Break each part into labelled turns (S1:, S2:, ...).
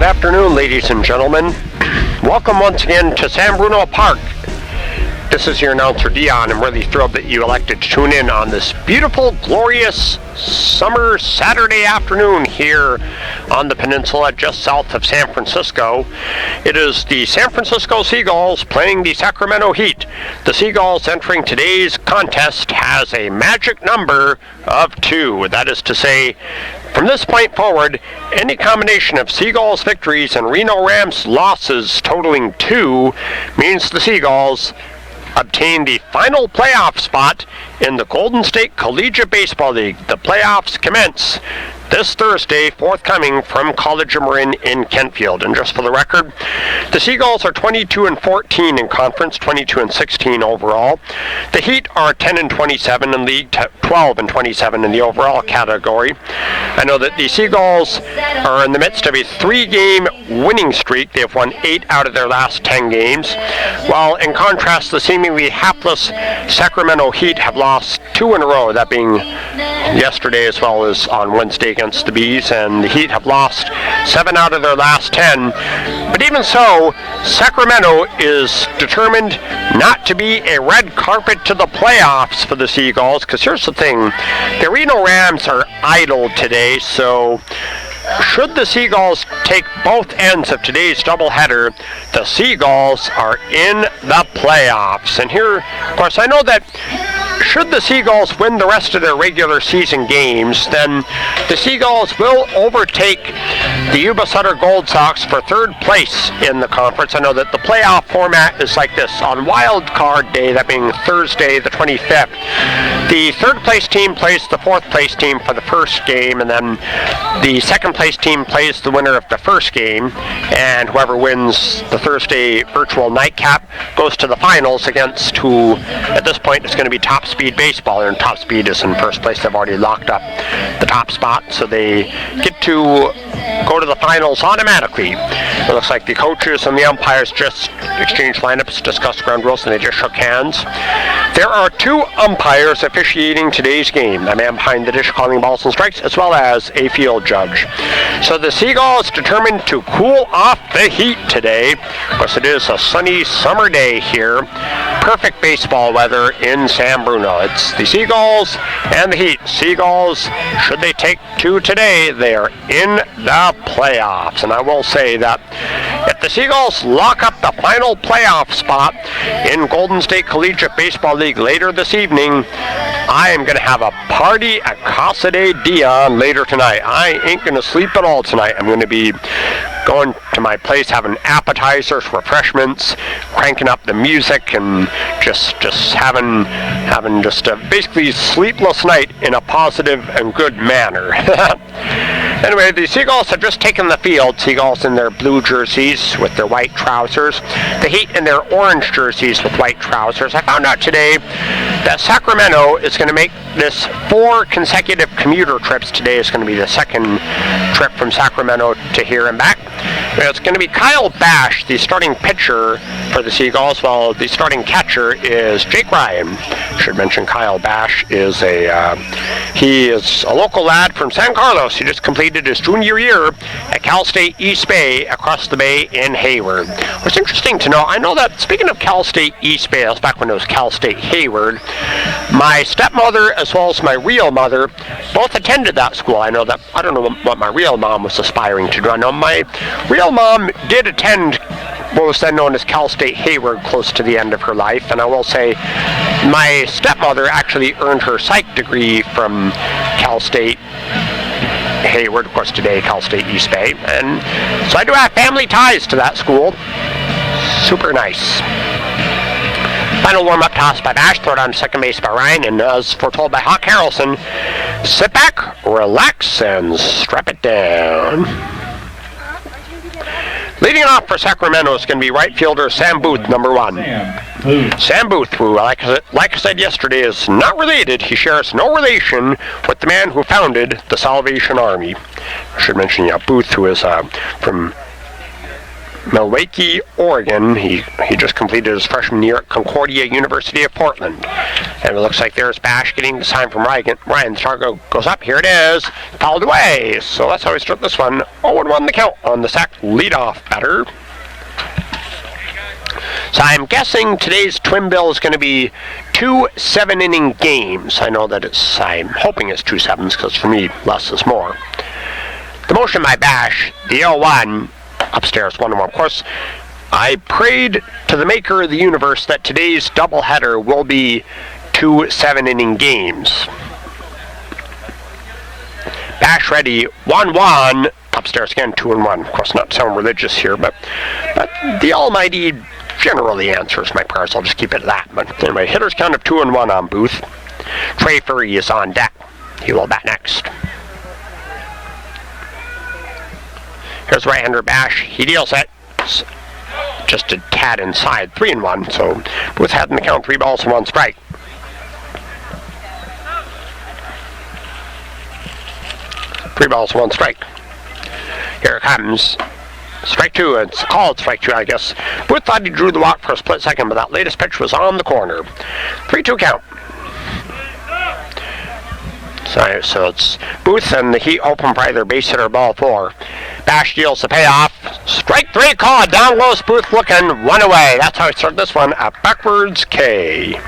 S1: Good afternoon, ladies and gentlemen. Welcome once again to San Bruno Park. This is your announcer, Dion. I'm really thrilled that you elected to tune in on this beautiful, glorious summer Saturday afternoon here on the peninsula just south of San Francisco. It is the San Francisco Seagulls playing the Sacramento Heat. The Seagulls entering today's contest has a magic number of 2. That is to say, from this point forward, any combination of Seagulls victories and Reno Rams losses totaling 2 means the Seagulls obtain the final playoff spot in the Golden State Collegiate Baseball League. The playoffs commence this Thursday, forthcoming from College of Marin in Kentfield. And just for the record, the Seagulls are 22-14 in conference, 22-16 overall. The Heat are 10-27 in league, 12-27 in the overall category. I know that the Seagulls are in the midst of a 3-game winning streak. They have won 8 out of their last 10 games, while in contrast, the seemingly hapless Sacramento Heat have lost 2 in a row, that being yesterday as well as on Wednesday against the Bees, and the Heat have lost 7 out of their last 10. But even so, Sacramento is determined not to be a red carpet to the playoffs for the Seagulls, because here's the thing, the Reno Rams are idle today, so should the Seagulls take both ends of today's doubleheader, the Seagulls are in the playoffs. And here, of course, I know that should the Seagulls win the rest of their regular season games, then the Seagulls will overtake the Yuba Sutter Gold Sox for third place in the conference. I know that the playoff format is like this. On Wild Card Day, that being Thursday the 25th, the third place team plays the fourth place team for the first game, and then the second place team plays the winner of the first game, and whoever wins the Thursday virtual nightcap goes to the finals against who at this point is going to be Top Speed Baseball, and Top Speed is in first place. They've already locked up the top spot, so they get to go to the finals automatically. It looks like the coaches and the umpires just exchanged lineups, discussed ground rules, and they just shook hands. There are 2 umpires officiating today's game, a man behind the dish calling balls and strikes, as well as a field judge. So the Seagulls determined to cool off the heat today, because it is a sunny summer day here. Perfect baseball weather in San Bruno. It's the Seagulls and the Heat. Seagulls, should they take 2 today, they are in the playoffs. And I will say that if the Seagulls lock up the final playoff spot in Golden State Collegiate Baseball League later this evening, I am going to have a party at Casa de Dion later tonight. I ain't going to sleep at all tonight. I'm going to be going to my place, having appetizers, refreshments, cranking up the music, and just having just a basically sleepless night in a positive and good manner. Anyway, the Seagulls have just taken the field. Seagulls in their blue jerseys with their white trousers. The Heat in their orange jerseys with white trousers. I found out today that Sacramento is going to make this 4 consecutive commuter trips. Today is going to be the second trip from Sacramento to here and back. It's going to be Kyle Bash, the starting pitcher for the Seagulls, while the starting catcher is Jake Ryan. Should mention Kyle Bash is he is a local lad from San Carlos. He just completed his junior year at Cal State East Bay across the bay in Hayward. What's interesting to know, I know that speaking of Cal State East Bay, that was back when it was Cal State Hayward, my stepmother as well as my real mother both attended that school. I know that, I don't know what my real mom was aspiring to do. I know my real mom did attend what was then known as Cal State Hayward close to the end of her life, and I will say my stepmother actually earned her psych degree from Cal State Hayward, of course today Cal State East Bay, and so I do have family ties to that school. Super nice. Final warm-up toss by Bash, throw down second base by Ryan, and as foretold by Hawk Harrelson, sit back, relax, and strap it down. Leading off for Sacramento is going to be right fielder Sam Booth, number 1. Sam Booth, who, like I said yesterday, is not related. He shares no relation with the man who founded the Salvation Army. I should mention, Booth, who is from Milwaukee, Oregon. He just completed his freshman year at Concordia University of Portland. And it looks like there's Bash getting the sign from Ryan. The target goes up. Here it is. Fouled away. So that's how we start this one. 0-1 the count on the Sac leadoff batter. So I'm guessing today's twin bill is going to be 2 7-inning games. I know that I'm hoping it's 2 7s because for me, less is more. The motion by Bash, the 0-1, upstairs 1-1. Of course, I prayed to the maker of the universe that today's doubleheader will be 2 7-inning games. Bash ready, 1-1. Upstairs again, 2-1. Of course, not to sound religious here, but the Almighty generally answers my prayers. I'll just keep it at that. But anyway, hitter's count of 2-1 on Booth. Trey Furry is on deck. He will bat next. Here's right-hander Bash. He deals it. It's just a tad inside. 3-1. So Booth had in the count 3 balls and 1 strike. Three balls, 1 strike. Here it comes. Strike 2. It's called strike 2, I guess. Booth thought he drew the walk for a split second, but that latest pitch was on the corner. 3-2 count. So it's Booth and the Heat open for either base hit or ball 4. Bash deals the payoff. Strike 3 called. Down low, Booth looking. 1 away. That's how I start this one. A backwards K.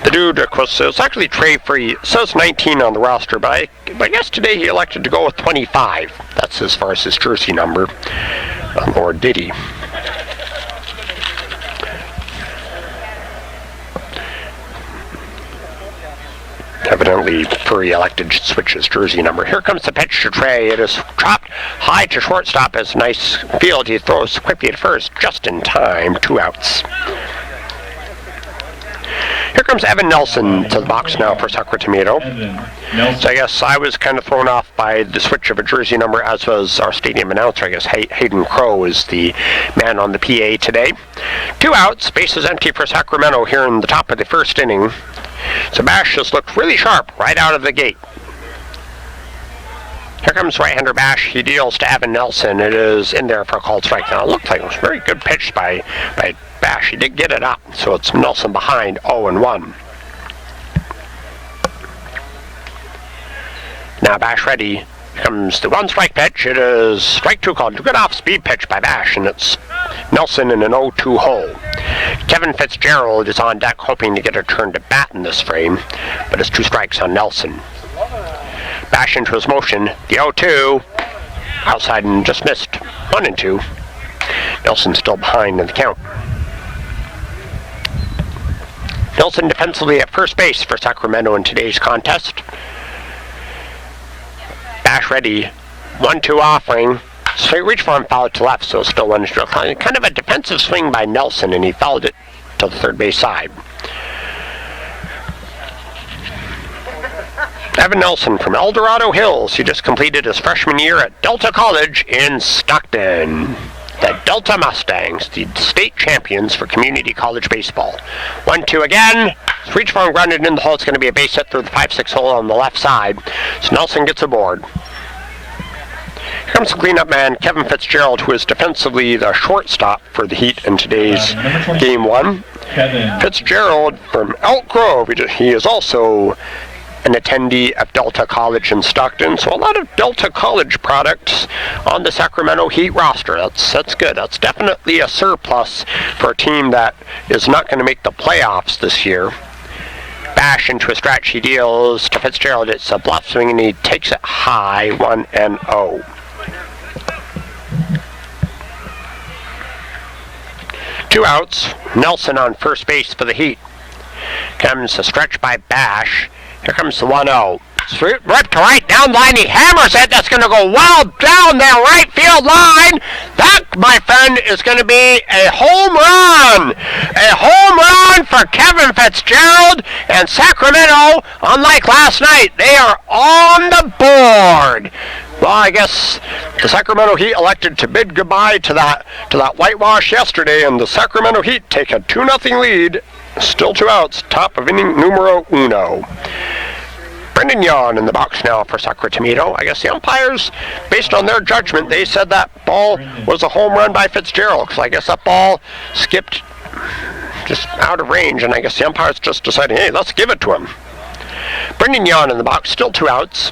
S1: The dude, of course, it's actually Trey Free. It says 19 on the roster, but I guess today he elected to go with 25. That's as far as his jersey number. Or did he? Evidently, Furry elected to switch his jersey number. Here comes the pitch to Trey. It is chopped high to shortstop. It's a nice field. He throws quickly to first, just in time. 2 outs. Here comes Evan Nelson to the box now for Sacramento. So I guess I was kind of thrown off by the switch of a jersey number, as was our stadium announcer. I guess Hayden Crow is the man on the PA today. 2 outs, bases empty for Sacramento here in the top of the first inning. So Bash just looked really sharp right out of the gate. Here comes right-hander Bash. He deals to Evan Nelson. It is in there for a called strike. Now it looked like it was a very good pitch by Bash. He did get it up, so it's Nelson behind 0-1. Now Bash ready. Here comes the 1 strike pitch. It is strike 2 called. Good off-speed pitch by Bash, and it's Nelson in an 0-2 hole. Kevin Fitzgerald is on deck hoping to get a turn to bat in this frame, but it's 2 strikes on Nelson. Bash into his motion. The 0-2. Outside and just missed. 1-2. Nelson still behind in the count. Nelson defensively at first base for Sacramento in today's contest. Bash ready. 1-2 offering. Straight reach for him, fouled to left, so still 1-0. Kind of a defensive swing by Nelson, and he fouled it to the third base side. Evan Nelson from El Dorado Hills. He just completed his freshman year at Delta College in Stockton. The Delta Mustangs, the state champions for community college baseball. 1-2 again. Reach for him, grounded in the hole. It's going to be a base hit through the 5-6 hole on the left side. So Nelson gets aboard. Here comes the cleanup man, Kevin Fitzgerald, who is defensively the shortstop for the Heat in today's Game 1. Fitzgerald from Elk Grove. He is also an attendee of Delta College in Stockton, so a lot of Delta College products on the Sacramento Heat roster. That's good. That's definitely a surplus for a team that is not going to make the playoffs this year. Bash into a stretch. He deals to Fitzgerald. It's a bluff swing, and he takes it high, 1-0. Two outs. Nelson on first base for the Heat. Comes a stretch by Bash. Here comes the 1-0. Rip to right, down line, he hammers it. That's going to go well down their right field line. That, my friend, is going to be a home run. A home run for Kevin Fitzgerald and Sacramento. Unlike last night, they are on the board. Well, I guess the Sacramento Heat elected to bid goodbye to that whitewash yesterday, and the Sacramento Heat take a 2-0 lead. Still 2 outs, top of inning numero 1. Brendan Yawn in the box now for Sacramento. I guess the umpires, based on their judgment, they said that ball was a home run by Fitzgerald, because I guess that ball skipped just out of range, and I guess the umpires just decided, hey, let's give it to him. Brendan Yawn in the box, still 2 outs.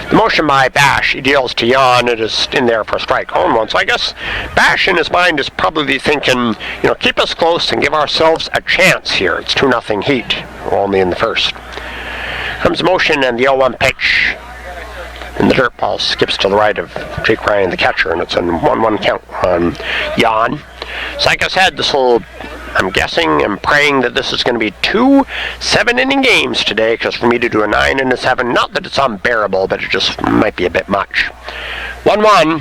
S1: The motion by Bash, he deals to Yawn. It is in there for strike 0-1. So I guess Bash in his mind is probably thinking, keep us close and give ourselves a chance here. It's 2-0 Heat. We're only in the first. Comes the motion and the 0-1 pitch. And the dirt ball skips to the right of Jake Ryan, the catcher, and it's a 1-1 count on Yawn. So like I said, I'm guessing and praying that this is going to be 2 7-inning games today, because for me to do a 9 and a 7, not that it's unbearable, but it just might be a bit much. 1-1,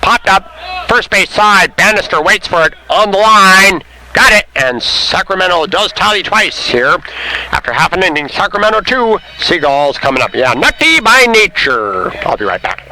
S1: popped up, first base side, Bannister waits for it, on the line, got it, and Sacramento does tally twice here. After half an inning, Sacramento 2, Seagulls coming up. Yeah, nutty by nature. I'll be right back.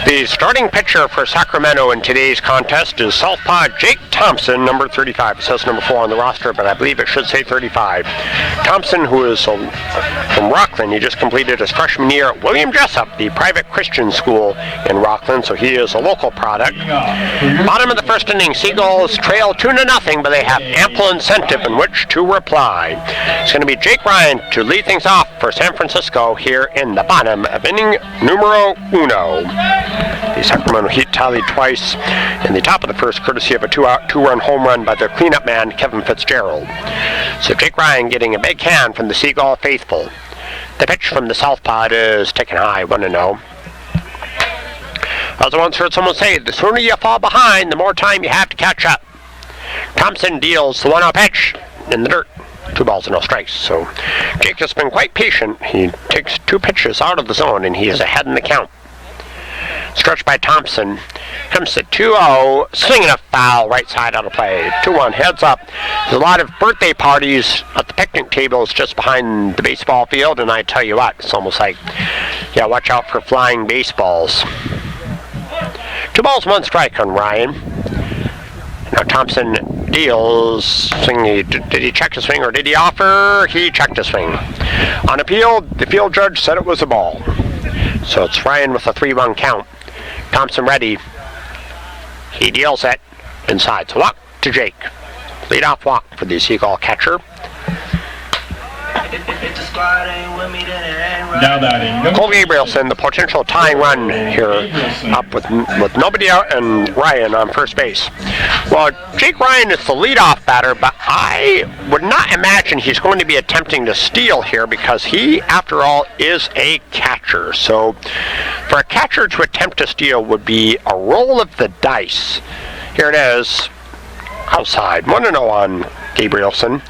S1: The starting pitcher for Sacramento in today's contest is Southpaw Jake Thompson, number 35. It says number 4 on the roster, but I believe it should say 35. Thompson, who is from Rockland, he just completed his freshman year at William Jessup, the private Christian school in Rockland, so he is a local product. Bottom of the first inning, Seagulls trail 2-0, but they have ample incentive in which to reply. It's going to be Jake Ryan to lead things off for San Francisco here in the bottom of inning numero 1. The Sacramento Heat tallied twice in the top of the first, courtesy of a 2-run home run by their cleanup man, Kevin Fitzgerald. So Jake Ryan getting a big hand from the Seagull faithful. The pitch from the southpaw is taken high, 1-0. As I once heard someone say, the sooner you fall behind, the more time you have to catch up. Thompson deals the 1-0 pitch in the dirt. 2 balls and no strikes. So Jake has been quite patient. He takes 2 pitches out of the zone, and he is ahead in the count. Stretched by Thompson. Comes to 2-0. Swinging a foul right side out of play. 2-1 heads up. There's a lot of birthday parties at the picnic tables just behind the baseball field, and I tell you what, it's almost like, yeah, watch out for flying baseballs. 2 balls, 1 strike on Ryan. Now Thompson deals. Swing. Did he check the swing, or did he offer? He checked the swing. On appeal, the field judge said it was a ball. So it's Ryan with a 3-1 count. Thompson ready. He deals it inside. So walk to Jake. Leadoff walk for the Seagull catcher.
S2: Now batting,
S1: Cole Gabrielson, the potential tying run here, up with nobody out and Ryan on first base. Well, Jake Ryan is the leadoff batter, but I would not imagine he's going to be attempting to steal here, because he, after all, is a catcher. So for a catcher to attempt to steal would be a roll of the dice. Here it is. Outside, 1-0 on Gabrielson.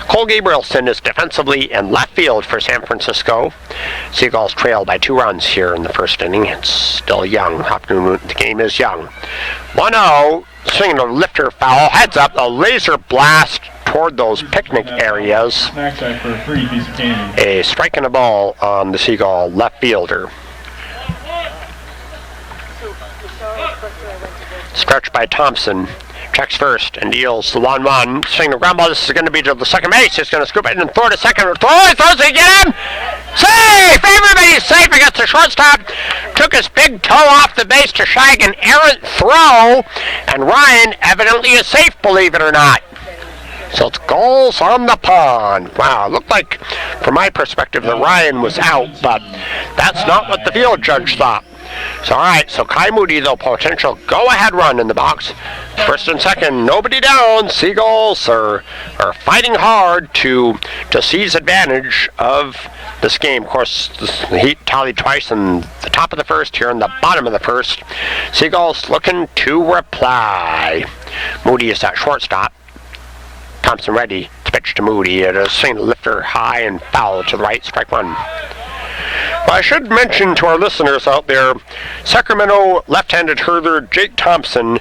S1: Cole Gabrielson is defensively in left field for San Francisco. Seagulls trail by 2 runs here in the first inning. It's still young. The game is young. 1-0, swinging a lifter foul. Heads up, a laser blast toward those picnic areas. A strike and a ball on the Seagull left fielder. Stretched by Thompson. Checks first and deals the 1-1. Swing the ground ball. This is going to be to the second base. He's going to scoop it and throw to second. He throws it again. Safe! Everybody's safe against the shortstop. Took his big toe off the base to shag an errant throw. And Ryan evidently is safe, believe it or not. So it's goals on the pond. Wow, it looked like, from my perspective, that Ryan was out, but that's not what the field judge thought. So, all right, so Kai Moody, though, potential go-ahead run in the box. First and second, nobody down. Seagulls are fighting hard to seize advantage of this game. Of course, the Heat tallied twice in the top of the first, here in the bottom of the first. Seagulls looking to reply. Moody is at shortstop. Thompson ready to pitch to Moody. It is swing lifter high and foul to the right, strike one. Well, I should mention to our listeners out there, Sacramento left-handed hurler Jake Thompson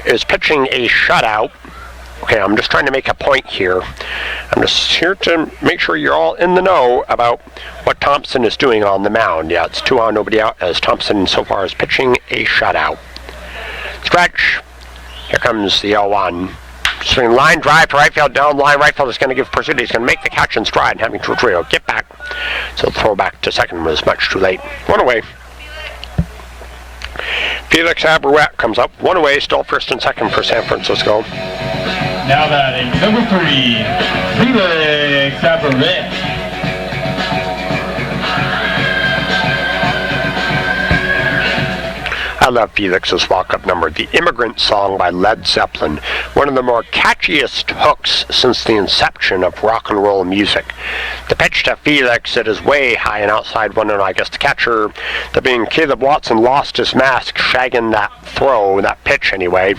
S1: is pitching a shutout. Okay, I'm just trying to make a point here. I'm just here to make sure you're all in the know about what Thompson is doing on the mound. Yeah, it's 2 on, nobody out, as Thompson so far is pitching a shutout. Stretch. Here comes the 0-1. Swing line drive to right field, down line. Right field is going to give pursuit. He's going to make the catch in stride and having to retrieve. Get back. So the throw back to second was much too late. One away. Felix Abarouette comes up. One away. Still first and second for San Francisco.
S2: Now batting number 3, Felix Abarouette.
S1: I love Felix's walk-up number, The Immigrant Song by Led Zeppelin, one of the more catchiest hooks since the inception of rock and roll music. The pitch to Felix, it is way high and outside one, and I guess the catcher, that being Caleb Watson, lost his mask shagging that throw, that pitch anyway.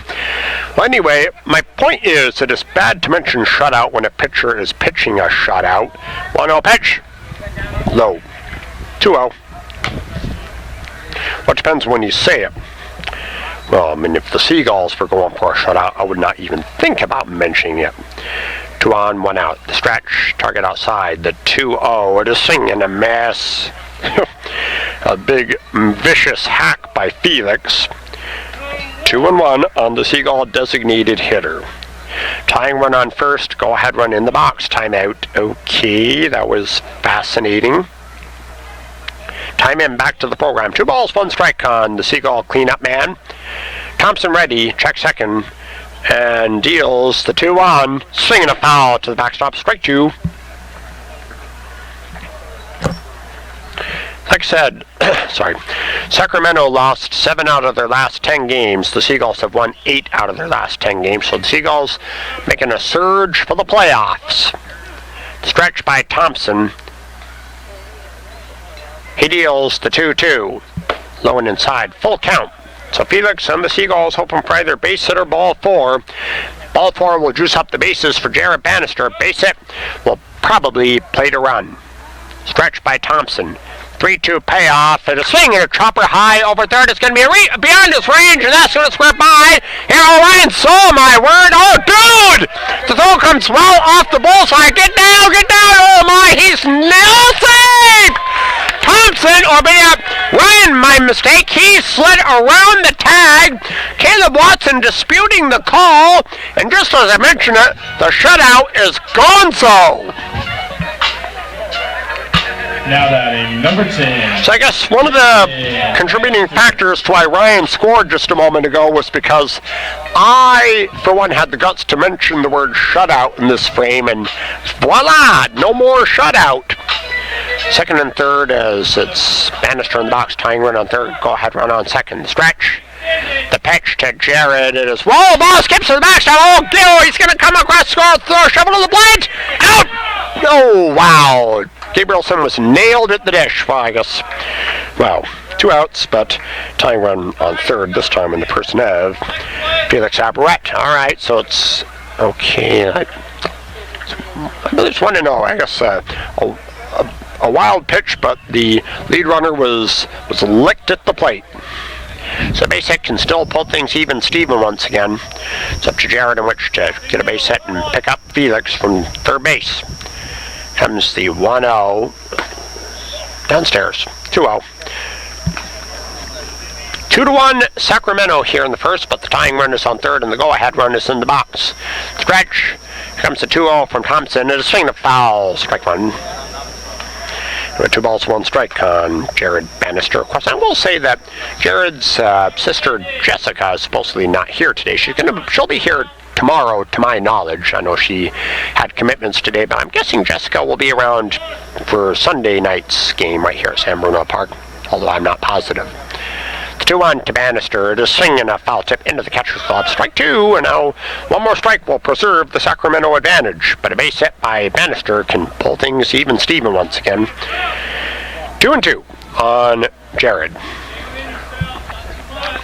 S1: Well, anyway, my point is it is bad to mention shutout when a pitcher is pitching a shutout. 1-0 pitch, low, 2-0. Well, it depends when you say it. Well, I mean, if the Seagulls were going for a shutout, I would not even think about mentioning it. 2 on, 1 out. The stretch, target outside. The 2-0. It is swinging a mess. A big, vicious hack by Felix. 2-1 on the Seagull designated hitter. Tying run on first. Go ahead run in the box. Timeout. Okay, that was fascinating. Time in back to the program. 2 balls, 1 strike on the Seagull cleanup man. Thompson ready, check second, and deals the 2-1. Swinging a foul to the backstop, strike 2. Like I said, Sacramento lost 7 out of their last 10 games. The Seagulls have won 8 out of their last 10 games. So the Seagulls making a surge for the playoffs. Stretch by Thompson. He deals the 2-2. Low and inside. Full count. So Felix and the Seagulls hoping for either base hit or ball 4. Ball 4 will juice up the bases for Jared Bannister. Base hit will probably play to run. Stretch by Thompson. 3-2 payoff. And a swing and a chopper high over third. It's going to be beyond his range, and that's going to square by. Here, Ryan, so my word. Oh, dude! The throw comes well off the bullseye. Get down, get down. Oh, my, he's nail safe! Thompson, or Ryan, my mistake, he slid around the tag. Caleb Watson disputing the call, and just as I mentioned it, the shutout is gonzo.
S2: Now batting number 10.
S1: So I guess one of the contributing factors to why Ryan scored just a moment ago was because I, for one, had the guts to mention the word shutout in this frame, and voila, no more shutout. Second and third as it's Bannister in the box, tying run on third, go ahead run on second. Stretch. The pitch to Jared. It is, whoa, ball skips to the backstop. Oh, Gil, he's going to come across, score, throw, shovel to the plate. Out! Oh, wow. Gabrielson was nailed at the dish. Well, I guess, well, 2 outs, but tying run on third this time in the person of Felix Abarouette. All right, so it's okay. I just want to know, I guess, a wild pitch, but the lead runner was licked at the plate. So base hit can still pull things even Steven once again. It's up to Jared in which to get a base hit and pick up Felix from third base. Comes the 1-0 downstairs. 2-0. 2-1 Sacramento here in the first, but the tying run is on third and the go-ahead run is in the box. Stretch. Here comes the 2-0 from Thompson. It is swing of foul. Strike one. 2 balls, 1 strike on Jared Bannister. Of course, I will say that Jared's sister Jessica is supposedly not here today. She'll be here tomorrow, to my knowledge. I know she had commitments today, but I'm guessing Jessica will be around for Sunday night's game right here at San Bruno Park, although I'm not positive. The 2-1 to Bannister. It is swinging a foul tip into the catcher's glove. Strike 2, and now 1 more strike will preserve the Sacramento advantage, but a base hit by Bannister can pull things even Steven once again. 2-2 on Jared.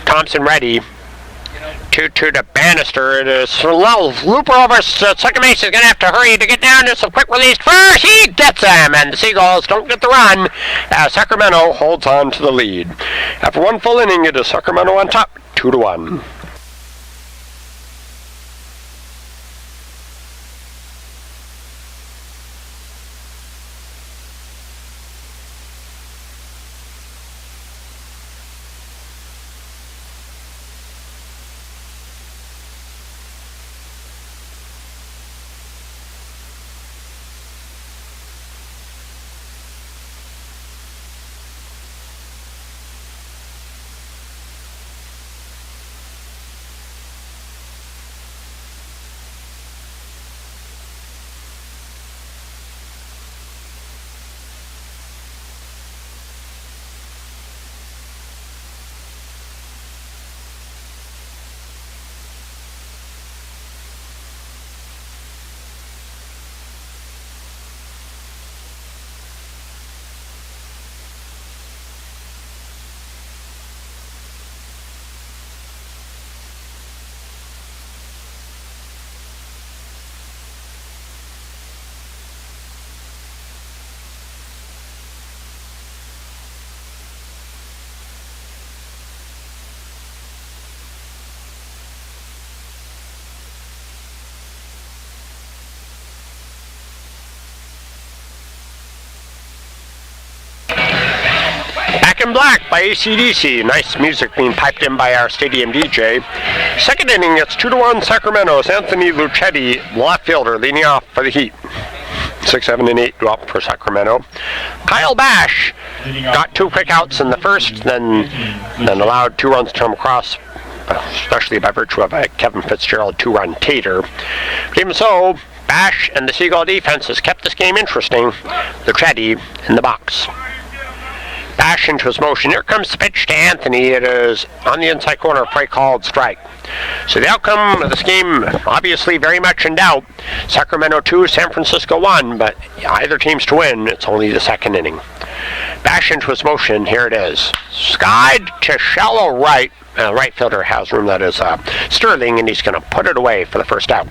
S1: Thompson ready. 2-2 to Bannister. It is low. Looper over second base is going to have to hurry to get down to some quick release first. He gets him, and the Seagulls don't get the run as Sacramento holds on to the lead. After 1 full inning, it is Sacramento on top, 2-1. In Black by AC/DC. Nice music being piped in by our stadium DJ. Second inning, it's 2-1 Sacramento. It's Anthony Lucetti, left fielder, leading off for the Heat. 6, 7, and 8 drop for Sacramento. Kyle Bash got 2 quick outs in the first, then allowed 2 runs to come across, especially by virtue of a Kevin Fitzgerald 2-run tater. But even so, Bash and the Seagull defense has kept this game interesting. Lucetti in the box. Bash into his motion. Here comes the pitch to Anthony. It is on the inside corner for a called strike. So the outcome of this game obviously very much in doubt. Sacramento 2, San Francisco 1, but either team's to win. It's only the second inning. Bash into his motion. Here it is. Skied to shallow right. Right fielder has room. That is Sterling, and he's going to put it away for the first out.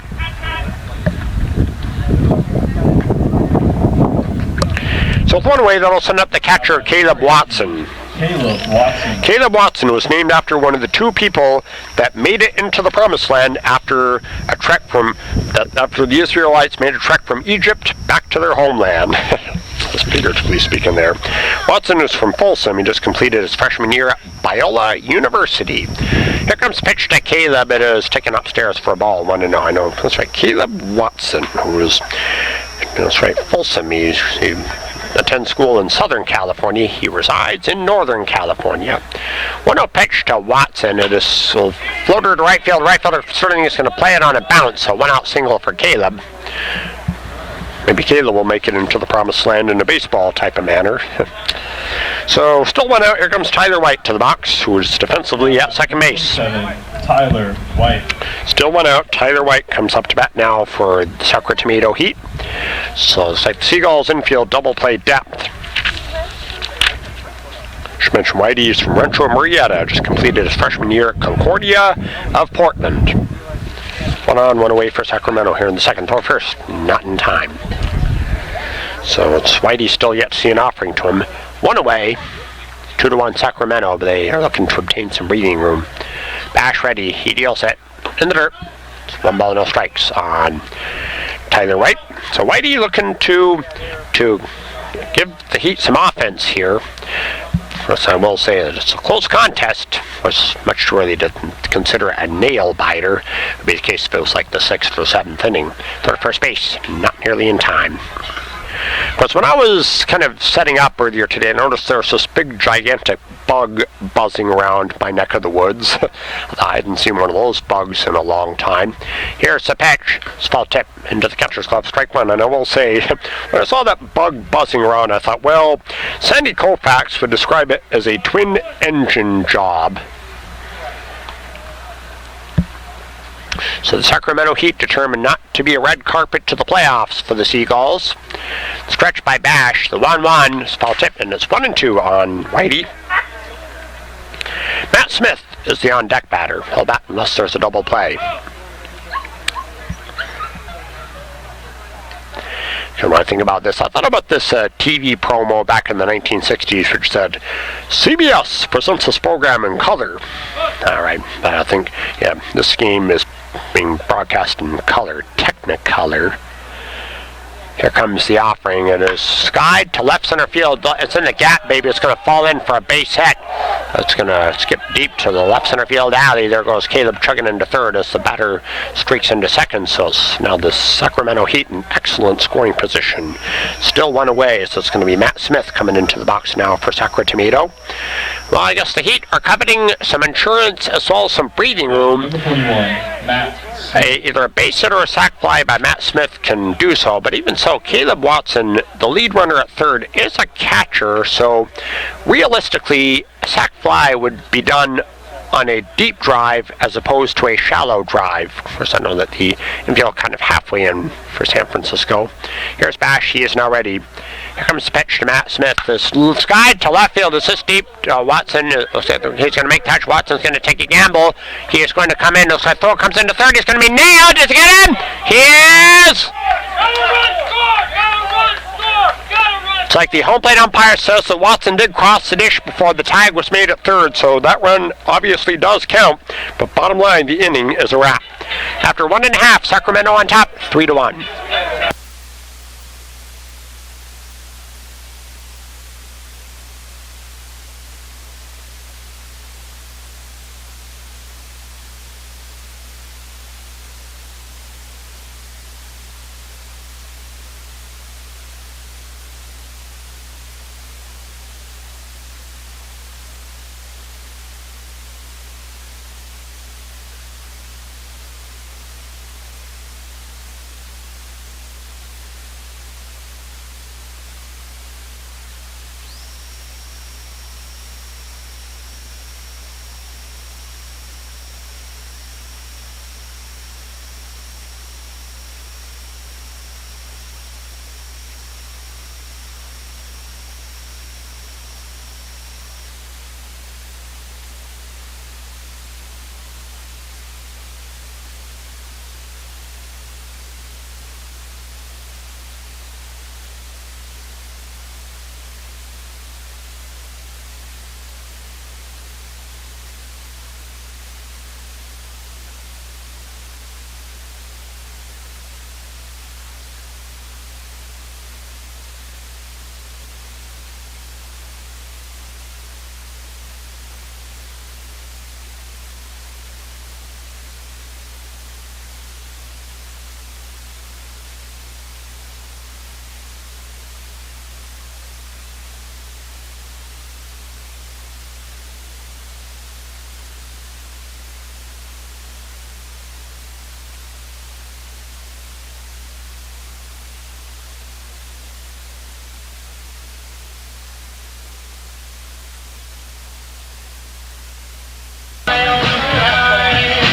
S1: So with one away, that'll send up the catcher, Caleb Watson. Caleb Watson was named after one of the 2 people that made it into the Promised Land after the Israelites made a trek from Egypt back to their homeland. Just figuratively speaking there. Watson is from Folsom. He just completed his freshman year at Biola University. Here comes the pitch to Caleb. It is taken upstairs for a ball. 1-0. I know. That's right. Caleb Watson, who is, that's right, Folsom. He attends school in Southern California. He resides in Northern California. 1-0 pitch to Watson. It is floater to right field. Right fielder Sterling is going to play it on a bounce. So 1-out single for Caleb. Maybe Caleb will make it into the Promised Land in a baseball type of manner. So still 1 out. Here comes Tyler White to the box, who is defensively at second base.
S2: 7, Tyler White.
S1: Still 1 out. Tyler White comes up to bat now for the Sacramento Heat. So it's like the Seagulls infield double play depth. Just mentioned Whitey is from Rancho Murrieta, just completed his freshman year at Concordia of Portland. 1 on, 1 away for Sacramento here in the second. Throw first, not in time. So it's Whitey still yet to see an offering to him. 1 away, 2-1 Sacramento, but they are looking to obtain some breathing room. Bash ready, he deals it in the dirt. It's 1 ball, no strikes on Tyler White. So Whitey looking to give the Heat some offense here. First, I will say that it's a close contest. was much too early to consider it a nail biter. It would be the case if it was like the 6th or 7th inning. Throw to first base, not nearly in time. Of course, when I was kind of setting up earlier today, I noticed there was this big, gigantic bug buzzing around my neck of the woods. I hadn't seen one of those bugs in a long time. Here's the pitch. It's foul tip into the catcher's glove, strike one. And I will say, when I saw that bug buzzing around, I thought, well, Sandy Koufax would describe it as a twin-engine job. So the Sacramento Heat determined not to be a red carpet to the playoffs for the Seagulls. Stretched by Bash, the 1-1 is foul tip, and it's 1-2 on Whitey. Matt Smith is the on-deck batter. He'll bat unless there's a double play. So when I think about this, I thought about this TV promo back in the 1960s, which said, CBS presents this program in color. All right, but I think, yeah, this game is being broadcast in color, Technicolor. Here comes the offering. It is skied to left center field. It's in the gap, baby. It's going to fall in for a base hit. It's going to skip deep to the left center field alley. There goes Caleb chugging into third as the batter streaks into second. So now the Sacramento Heat in excellent scoring position. Still one away, so it's going to be Matt Smith coming into the box now for Sacramento. Well, I guess the Heat are coveting some insurance as well as some breathing room.
S2: Number 21, Matt.
S1: Either a base hit or a sac fly by Matt Smith can do so, but even so, Caleb Watson, the lead runner at third, is a catcher, so realistically, a sac fly would be done on a deep drive as opposed to a shallow drive. Of course, I know that the infield kind of halfway in for San Francisco. Here's Bash. He is now ready. Here comes the pitch to Matt Smith. This skied to left field. Is this deep? Watson, looks like he's going to make touch. Watson's going to take a gamble. He is going to come in. Looks like throw comes into third. He's going to be nailed. Does he get him? He is! It's like the home plate umpire says that Watson did cross the dish before the tag was made at third, so that run obviously does count. But bottom line, the inning is a wrap. After 1.5, Sacramento on top, 3-1.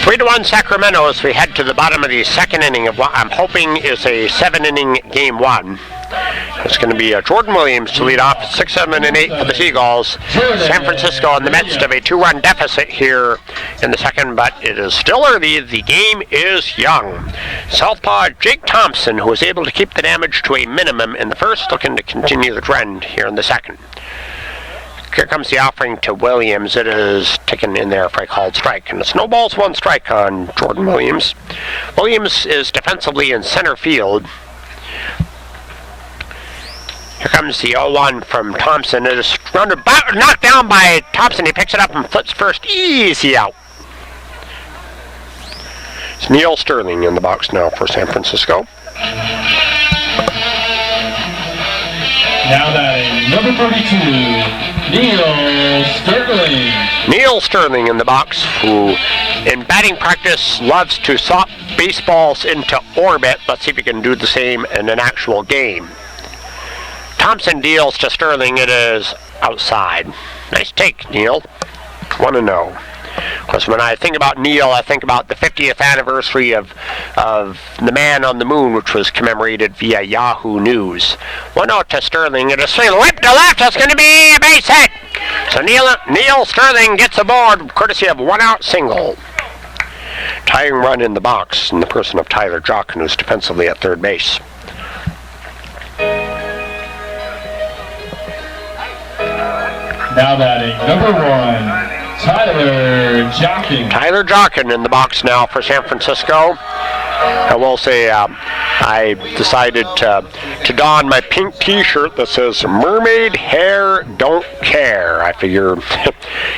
S1: Three to 1 Sacramento as we head to the bottom of the second inning of what I'm hoping is a 7-inning game one. It's going to be Jordan Williams to lead off, 6, 7, and 8 for the Seagulls. San Francisco in the midst of a 2-run deficit here in the second, but it is still early. The game is young. Southpaw Jake Thompson, who was able to keep the damage to a minimum in the first, looking to continue the trend here in the second. Here comes the offering to Williams. It is taken in there for a called strike, and it's no balls, one strike on Jordan Williams. Williams is defensively in center field. Here comes the 0-1 from Thompson. It is knocked down by Thompson. He picks it up and flips first. Easy out. It's Neil Sterling in the box now for San Francisco.
S2: Now batting, number 32, Neil Sterling.
S1: Neil Sterling in the box, who in batting practice loves to soft baseballs into orbit. Let's see if he can do the same in an actual game. Thompson deals to Sterling. It is outside. Nice take, Neil. 1-0. Because when I think about Neil, I think about the 50th anniversary of the Man on the Moon, which was commemorated via Yahoo News. 1-0 to Sterling. It is swing whip to left. It's going to be a base hit. So Neil Sterling gets aboard, courtesy of 1-out single. Tying run in the box in the person of Tyler Jochen, who's defensively at third base.
S2: Now batting, number 1, Tyler Jochen.
S1: Tyler Jochen in the box now for San Francisco. I will say I decided to don my pink t-shirt that says Mermaid Hair Don't Care. I figure,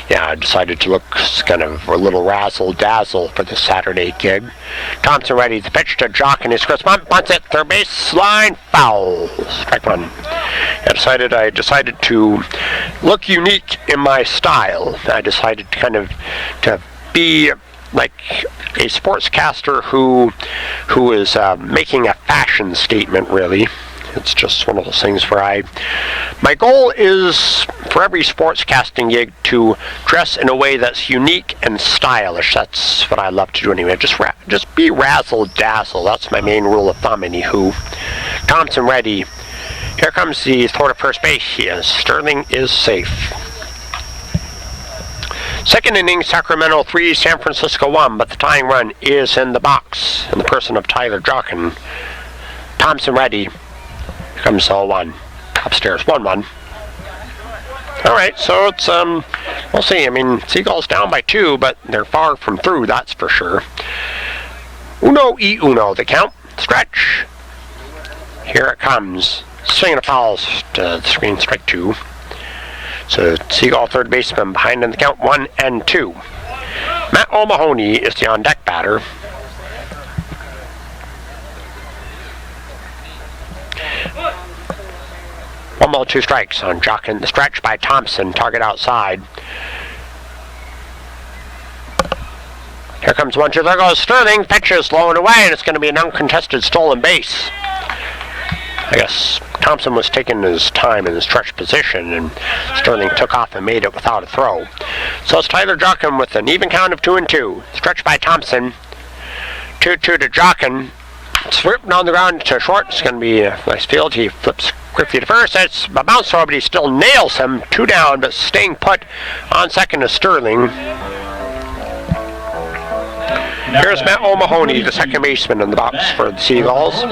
S1: yeah, I decided to look kind of a little razzle-dazzle for the Saturday gig. Thompson ready. The pitch to Jochen. He scores bunt, bunts it. Third base line, foul. Strike one. I decided to look unique in my style. I decided to be like a sportscaster who is making a fashion statement, really. It's just one of those things where my goal is for every sportscasting gig to dress in a way that's unique and stylish. That's what I love to do anyway. Just be razzle-dazzle. That's my main rule of thumb, anywho. Thompson ready. Here comes the throw to first base. Yes, Sterling is safe. Second inning, Sacramento 3, San Francisco 1, but the tying run is in the box in the person of Tyler Jochen. Thompson ready. Here comes 0-1. Upstairs, 1-1. All right, so it's, we'll see. I mean, Seagulls down by 2, but they're far from through, that's for sure. 1-1, the count. Stretch. Here it comes. Swing and a foul to the screen, strike 2. So Seagull third baseman behind in the count 1-2. Matt O'Mahony is the on-deck batter. One ball, 2 strikes on Jochen. The stretch by Thompson. Target outside. Here comes 1-2. There goes Sterling. Pitches low and away, and it's going to be an uncontested stolen base. I guess Thompson was taking his time in his stretch position, and Sterling took off and made it without a throw. So it's Tyler Jochen with an even count of 2-2. Stretch by Thompson. 2-2 to Jochen. Swooping on the ground to short. It's going to be a nice field. He flips quickly to first. It's a bounce throw, but he still nails him. 2 down, but staying put on second is Sterling. Here's Matt O'Mahony, the second baseman in the box for the Seagulls.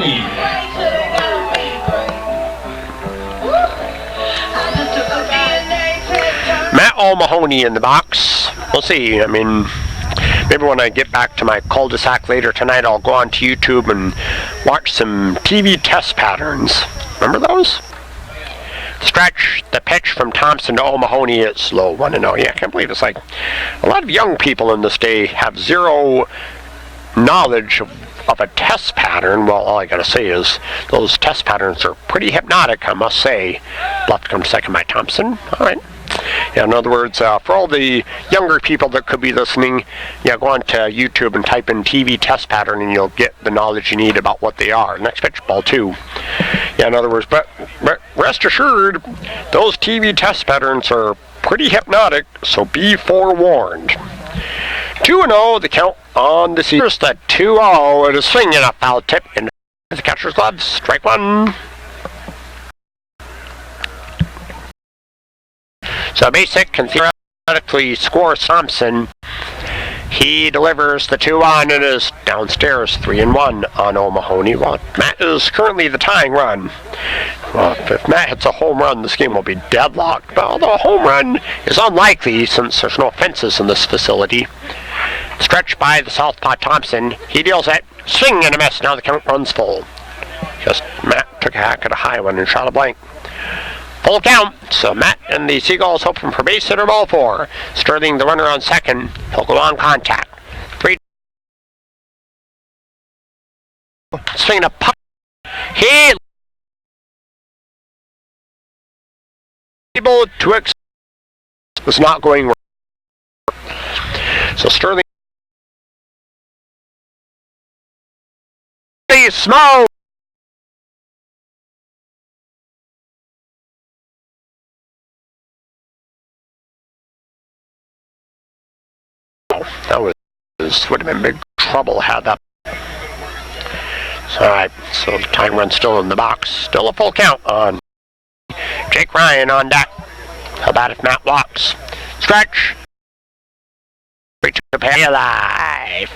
S1: Matt O'Mahony in the box. We'll see. I mean, maybe when I get back to my cul-de-sac later tonight, I'll go on to YouTube and watch some TV test patterns. Remember those? Stretch, the pitch from Thompson to O'Mahony is low. 1-0. Yeah, I can't believe it's like a lot of young people in this day have zero knowledge of a test pattern. Well, all I gotta say is those test patterns are pretty hypnotic, I must say. Left to come second by Thompson. All right. Yeah, in other words, for all the younger people that could be listening, yeah, go on to YouTube and type in TV test pattern and you'll get the knowledge you need about what they are. Next pitch, ball 2. Yeah, in other words, but rest assured, those TV test patterns are pretty hypnotic, so be forewarned. 2-0, the count on the series. That 2-0, it is swinging a foul tip into the catcher's gloves. Strike 1. So basic can theoretically score Thompson. He delivers the 2-1 and is downstairs 3-1 on O'Mahony. Well, Matt is currently the tying run. Well, if Matt hits a home run, this game will be deadlocked. But although a home run is unlikely since there's no fences in this facility. Stretched by the southpaw Thompson. He deals it. Swing and a miss. Now the count runs full. Just Matt took a hack at a high one and shot a blank. Full count. So Matt and the Seagulls hoping for base hit or ball 4. Sterling, the runner on second. He'll go on contact. 3. Swinging a puck. He able to was not going right. So Sterling smoke. That would have been big trouble had that. Alright, so the time run still in the box. Still a full count on Jake Ryan on deck. How about if Matt walks? Stretch. Reach to pay alive.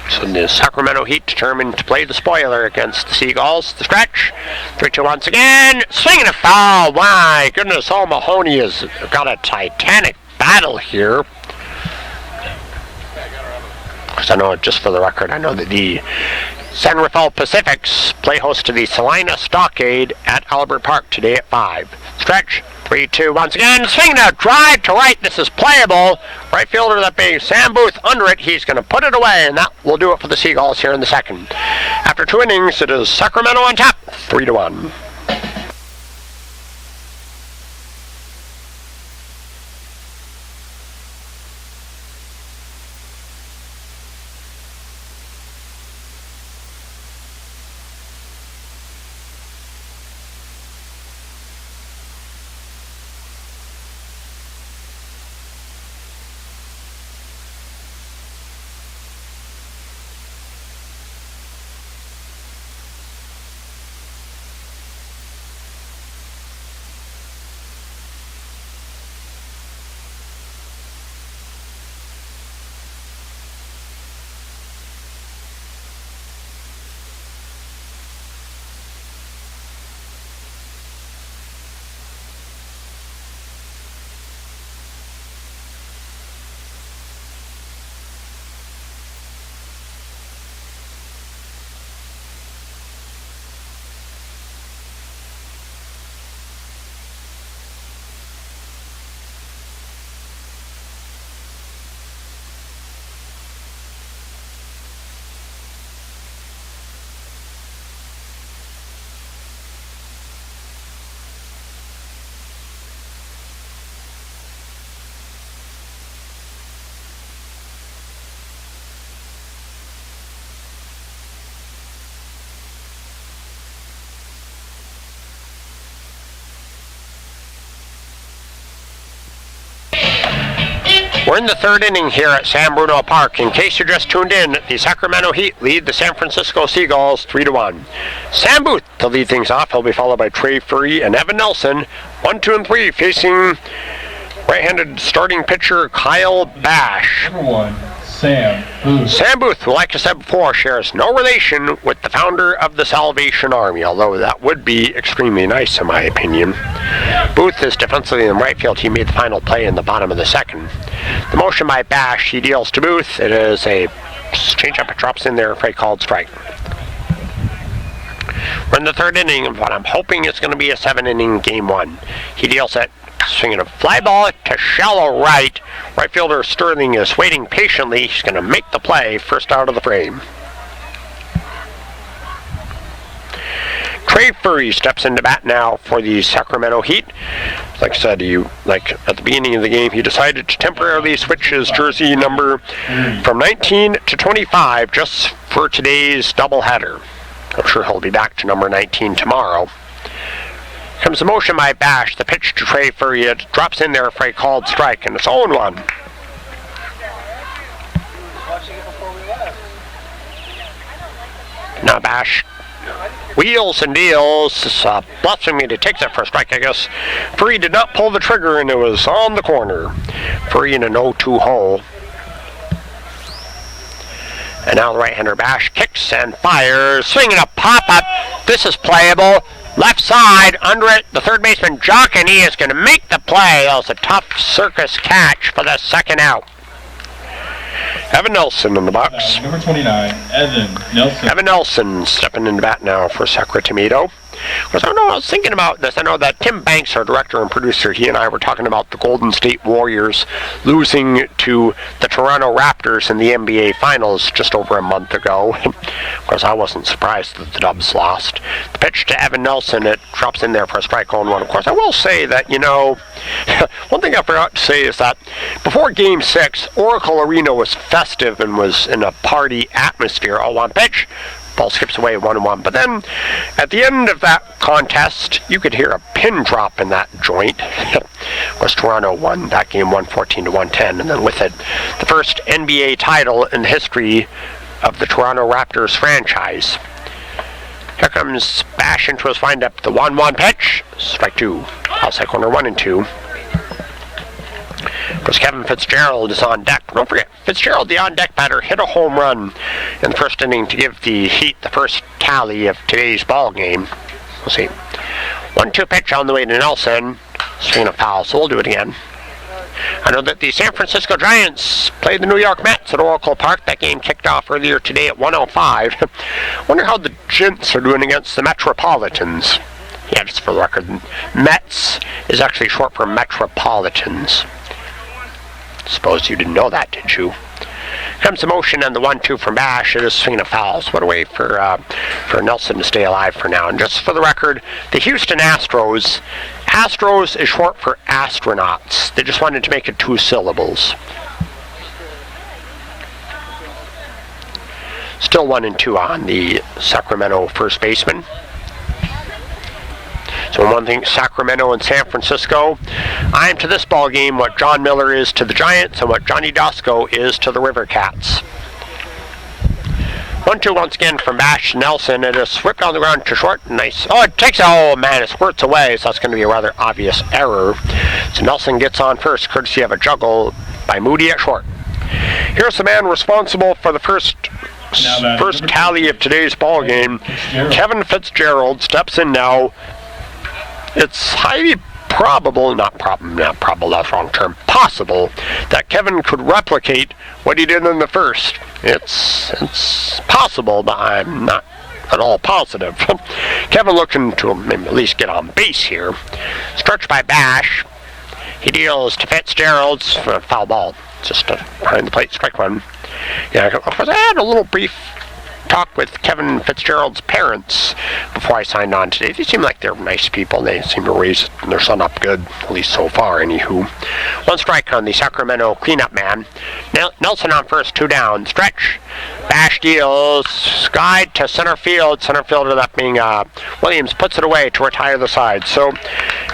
S1: So the Sacramento Heat determined to play the spoiler against the Seagulls. The stretch. 3-2 once again. Swinging a foul. My goodness, Mahoney has got a titanic battle here. Because I know, just for the record, I know that the San Rafael Pacifics play host to the Salina Stockade at Albert Park today at 5. Stretch. 3-2 once again. Swinging a drive to right. This is playable. Right fielder, that being Sam Booth, under it. He's going to put it away, and that will do it for the Seagulls here in the second. After 2 innings, it is Sacramento on top, 3-1. We're in the third inning here at San Bruno Park. In case you just tuned in, the Sacramento Heat lead the San Francisco Seagulls 3-1. Sam Booth to lead things off. He'll be followed by Trey Furry and Evan Nelson. 1, 2, and 3 facing right-handed starting pitcher Kyle Bash.
S2: Number 1, Sam Booth.
S1: Sam Booth, who, like I said before, shares no relation with the founder of the Salvation Army, although that would be extremely nice in my opinion. Booth is defensively in right field. He made the final play in the bottom of the second. The motion by Bash, he deals to Booth. It is a changeup. It drops in there for a called strike. We're in the third inning of what I'm hoping is going to be a 7-inning game 1. He deals it, swinging a fly ball to shallow right. Right fielder Sterling is waiting patiently. He's going to make the play, first out of the frame. Trey Furry steps into bat now for the Sacramento Heat. Like I said, at the beginning of the game, he decided to temporarily switch his jersey number from 19 to 25 just for today's doubleheader. I'm sure he'll be back to number 19 tomorrow. Comes the motion by Bash. The pitch to Trey Furry. It drops in there for a called strike, and it's 0-1. Now Bash wheels and deals. Bluffing me to take that for a strike, I guess. Furry did not pull the trigger, and it was on the corner. Furry in an 0-2 hole. And now the right-hander Bash kicks and fires. Swinging a pop-up. This is playable. Left side, under it, the third baseman Jochen. He is going to make the play. That was a tough circus catch for the second out. Evan Nelson in the box.
S2: Number 29, Evan Nelson.
S1: Evan Nelson stepping in the bat now for Sacramento. Because I was thinking about this. I know that Tim Banks, our director and producer, he and I were talking about the Golden State Warriors losing to the Toronto Raptors in the NBA Finals just over a month ago. Of course, I wasn't surprised that the Dubs lost. The pitch to Evan Nelson, it drops in there for a strike on one. Of course, I will say that, one thing I forgot to say is that before Game 6, Oracle Arena was festive and was in a party atmosphere. 0-1 pitch. Ball skips away 1-1. But then, at the end of that contest, you could hear a pin drop in that joint. Of course, Toronto won that game 114-110, and then with it, the first NBA title in the history of the Toronto Raptors franchise. Here comes Bash into his windup. The 1-1 pitch. Strike two. Outside corner 1 and 2. Of course, Kevin Fitzgerald is on deck. Don't forget, Fitzgerald, the on-deck batter, hit a home run in the first inning to give the Heat the first tally of today's ball game. We'll see. 1-2 pitch on the way to Nelson. Swing a foul, so we'll do it again. I know that the San Francisco Giants played the New York Mets at Oracle Park. That game kicked off earlier today at 1:05. Wonder how the Gents are doing against the Metropolitans. Yeah, just for the record, Mets is actually short for Metropolitans. Suppose you didn't know that, did you? Comes the motion and the 1-2 from Bash. It is swinging a foul. So what a way for Nelson to stay alive for now. And just for the record, the Houston Astros is short for astronauts. They just wanted to make it 2 syllables. Still 1 and 2 on the Sacramento first baseman. So one thing, Sacramento and San Francisco. I am to this ball game what John Miller is to the Giants and what Johnny Dosco is to the River Cats. 1-2 once again from Bash Nelson. It is whipped on the ground to short. Nice. Oh, it takes. Oh man, it squirts away. So that's going to be a rather obvious error. So Nelson gets on first, courtesy of a juggle by Moody at short. Here's the man responsible for the first tally of today's ball game. Kevin Fitzgerald steps in now. It's highly probable, not probable, that's the wrong term, possible that Kevin could replicate what he did in the first. It's possible, but I'm not at all positive. Kevin looking to maybe at least get on base here. Stretched by Bash. He deals to Fitzgerald's for a foul ball. Just behind the plate, strike one. Yeah, of course, I had a little brief talk with Kevin Fitzgerald's parents before I signed on today. They seem like they're nice people. They seem to raise their son up good, at least so far, anywho. 1 strike on the Sacramento cleanup man. Nelson on first, 2 down. Stretch. Bash deals. Skide to center field. Center fielder, that being Williams, puts it away to retire the side. So,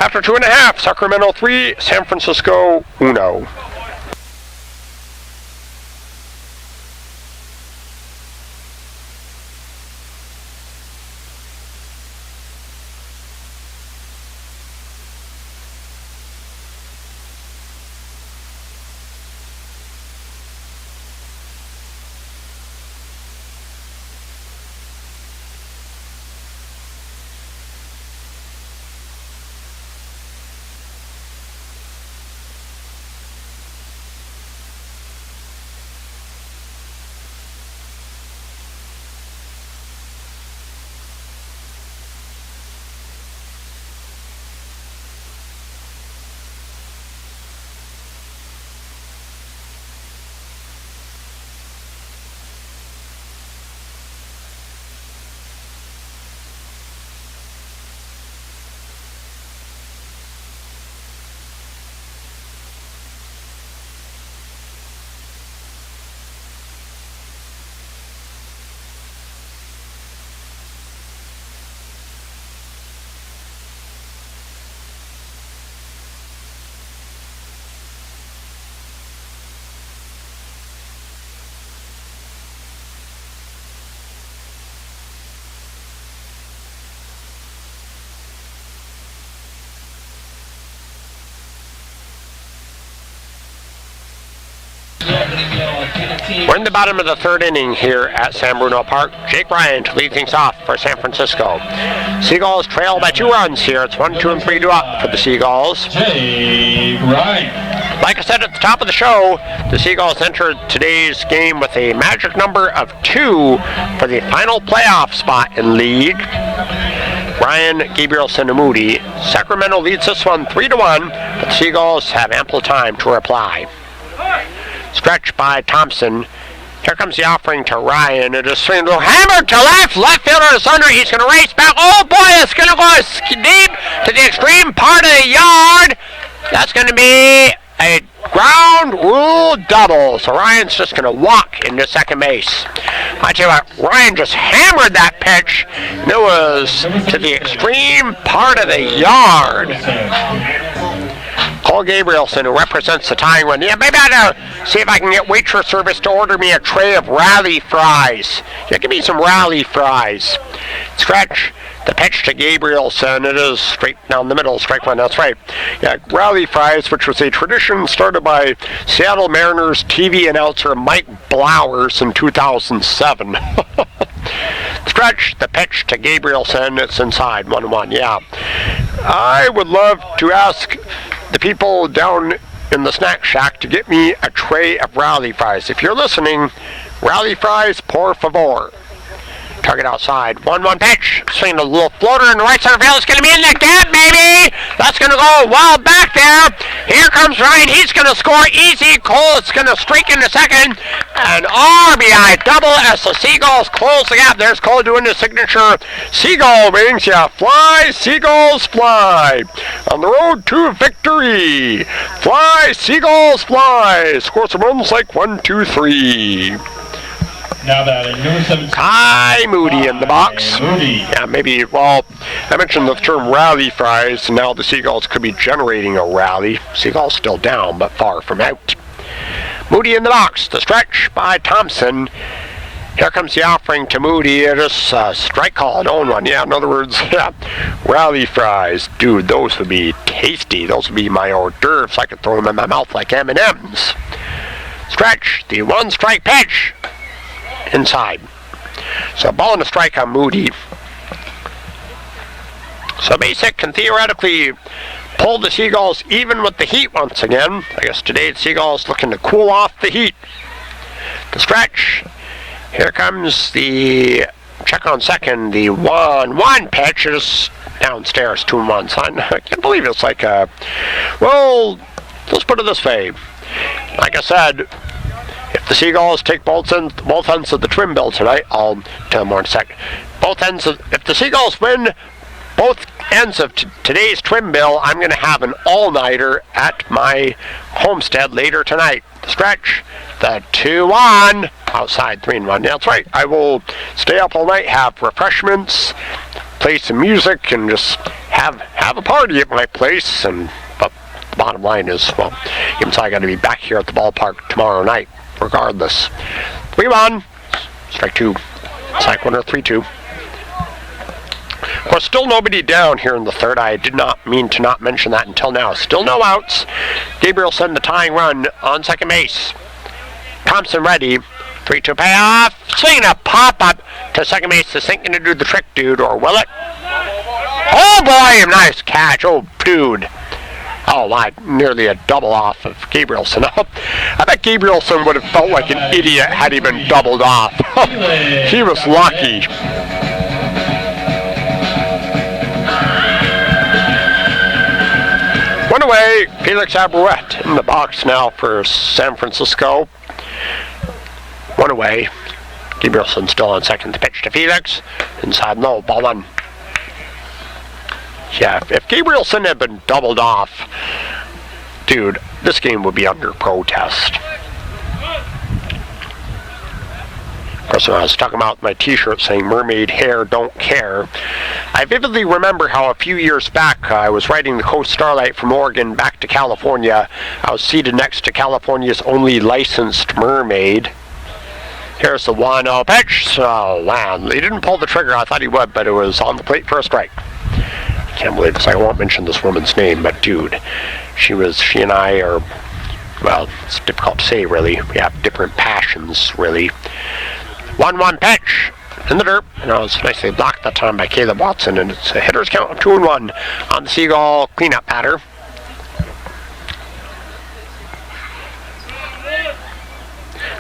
S1: after 2.5, Sacramento 3, San Francisco 1. We're in the bottom of the third inning here at San Bruno Park. Jake Ryan to lead things off for San Francisco. Seagulls trail by 2 runs here. It's 1, 2, and 3 to up for the Seagulls.
S2: Jake Ryan.
S1: Like I said at the top of the show, the Seagulls entered today's game with a magic number of 2 for the final playoff spot in league. Ryan, Gabrielson, and Moody. Sacramento leads this one 3 to 1, but the Seagulls have ample time to reply. Stretch by Thompson. Here comes the offering to Ryan. It is swinging to hammer to left. Left fielder is under. He's going to race back. Oh boy, it's going to go deep to the extreme part of the yard. That's going to be a ground rule double. So Ryan's just going to walk into second base. I tell you what, Ryan just hammered that pitch. And it was to the extreme part of the yard. Cole Gabrielson, who represents the tying run. Yeah, maybe I ought to see if I can get waitress service to order me a tray of rally fries. Yeah, give me some rally fries. Stretch. The pitch to Gabrielson. It is straight down the middle. Strike one. That's right. Yeah, rally fries, which was a tradition started by Seattle Mariners TV announcer Mike Blowers in 2007. Stretch. The pitch to Gabrielson. It's inside. 1-1. Yeah. I would love to ask the people down in the snack shack to get me a tray of rally fries. If you're listening, rally fries, por favor. Target outside. 1-1 pitch. Swinging a little floater in the right center field. It's going to be in the gap, baby. That's going to go well back there. Here comes Ryan. He's going to score easy. Cole is going to streak into second. An RBI double as the Seagulls close the gap. There's Cole doing his signature Seagull rings. Yeah, fly, Seagulls, fly. On the road to victory. Fly, Seagulls, fly. Score some runs like 1, 2, 3.
S2: Now batting number 17.
S1: Kai Moody in the box.
S2: Moody.
S1: Yeah, maybe, well, I mentioned the term rally fries, and now the Seagulls could be generating a rally. Seagulls still down, but far from out. Moody in the box. The stretch by Thompson. Here comes the offering to Moody. It is strike call, an 0-1. Yeah, in other words, yeah, rally fries. Dude, those would be tasty. Those would be my hors d'oeuvres. I could throw them in my mouth like M&Ms. Stretch, the 1-strike pitch. Inside. So ball and a strike on Moody. So Basic can theoretically pull the Seagulls even with the heat once again. I guess today the Seagulls looking to cool off the heat. The stretch. Here comes the check on second. The 1-1 pitch is downstairs, 2-1. I can't believe it's like a, well, let's put it this way. Like I said, if the Seagulls take both ends of the trim bill tonight, I'll tell more in a sec. If the Seagulls win both ends of today's trim bill, I'm going to have an all-nighter at my homestead later tonight. The stretch, the 2-1, outside 3-1. Yeah, that's right. I will stay up all night, have refreshments, play some music, and just have a party at my place. And but the bottom line is, well, even so, I got to be back here at the ballpark tomorrow night. Regardless. 3-1. Strike 2. Strike 1 or 3-2. Of course, still nobody down here in the third. I did not mean to not mention that until now. Still no outs. Gabrielson the tying run on second base. Thompson ready. 3-2 payoff. Swinging a pop-up to second base. This ain't going to do the trick, dude, or will it? Oh, boy, nice catch. Oh, dude. Oh, my, nearly a double off of Gabrielson. I bet Gabrielson would have felt like an idiot had he been doubled off. He was lucky. One away, Felix Abarouette in the box now for San Francisco. One away. Gabrielson still on second. The pitch to Felix. Inside low, ball 1. Yeah, if Gabrielson had been doubled off, dude, this game would be under protest. Of course, when I was talking about my t-shirt saying mermaid hair don't care, I vividly remember how a few years back I was riding the Coast Starlight from Oregon back to California. I was seated next to California's only licensed mermaid. Here's the 1-0 pitch. Oh, man, he didn't pull the trigger. I thought he would, but it was on the plate for a strike. I can't believe this. I won't mention this woman's name, but dude, she and I are well, it's difficult to say, really. We have different passions, really. 1-1 pitch in the dirt. And it was nicely blocked that time by Caleb Watson, and it's a hitter's count of 2-1 on the Seagull cleanup batter.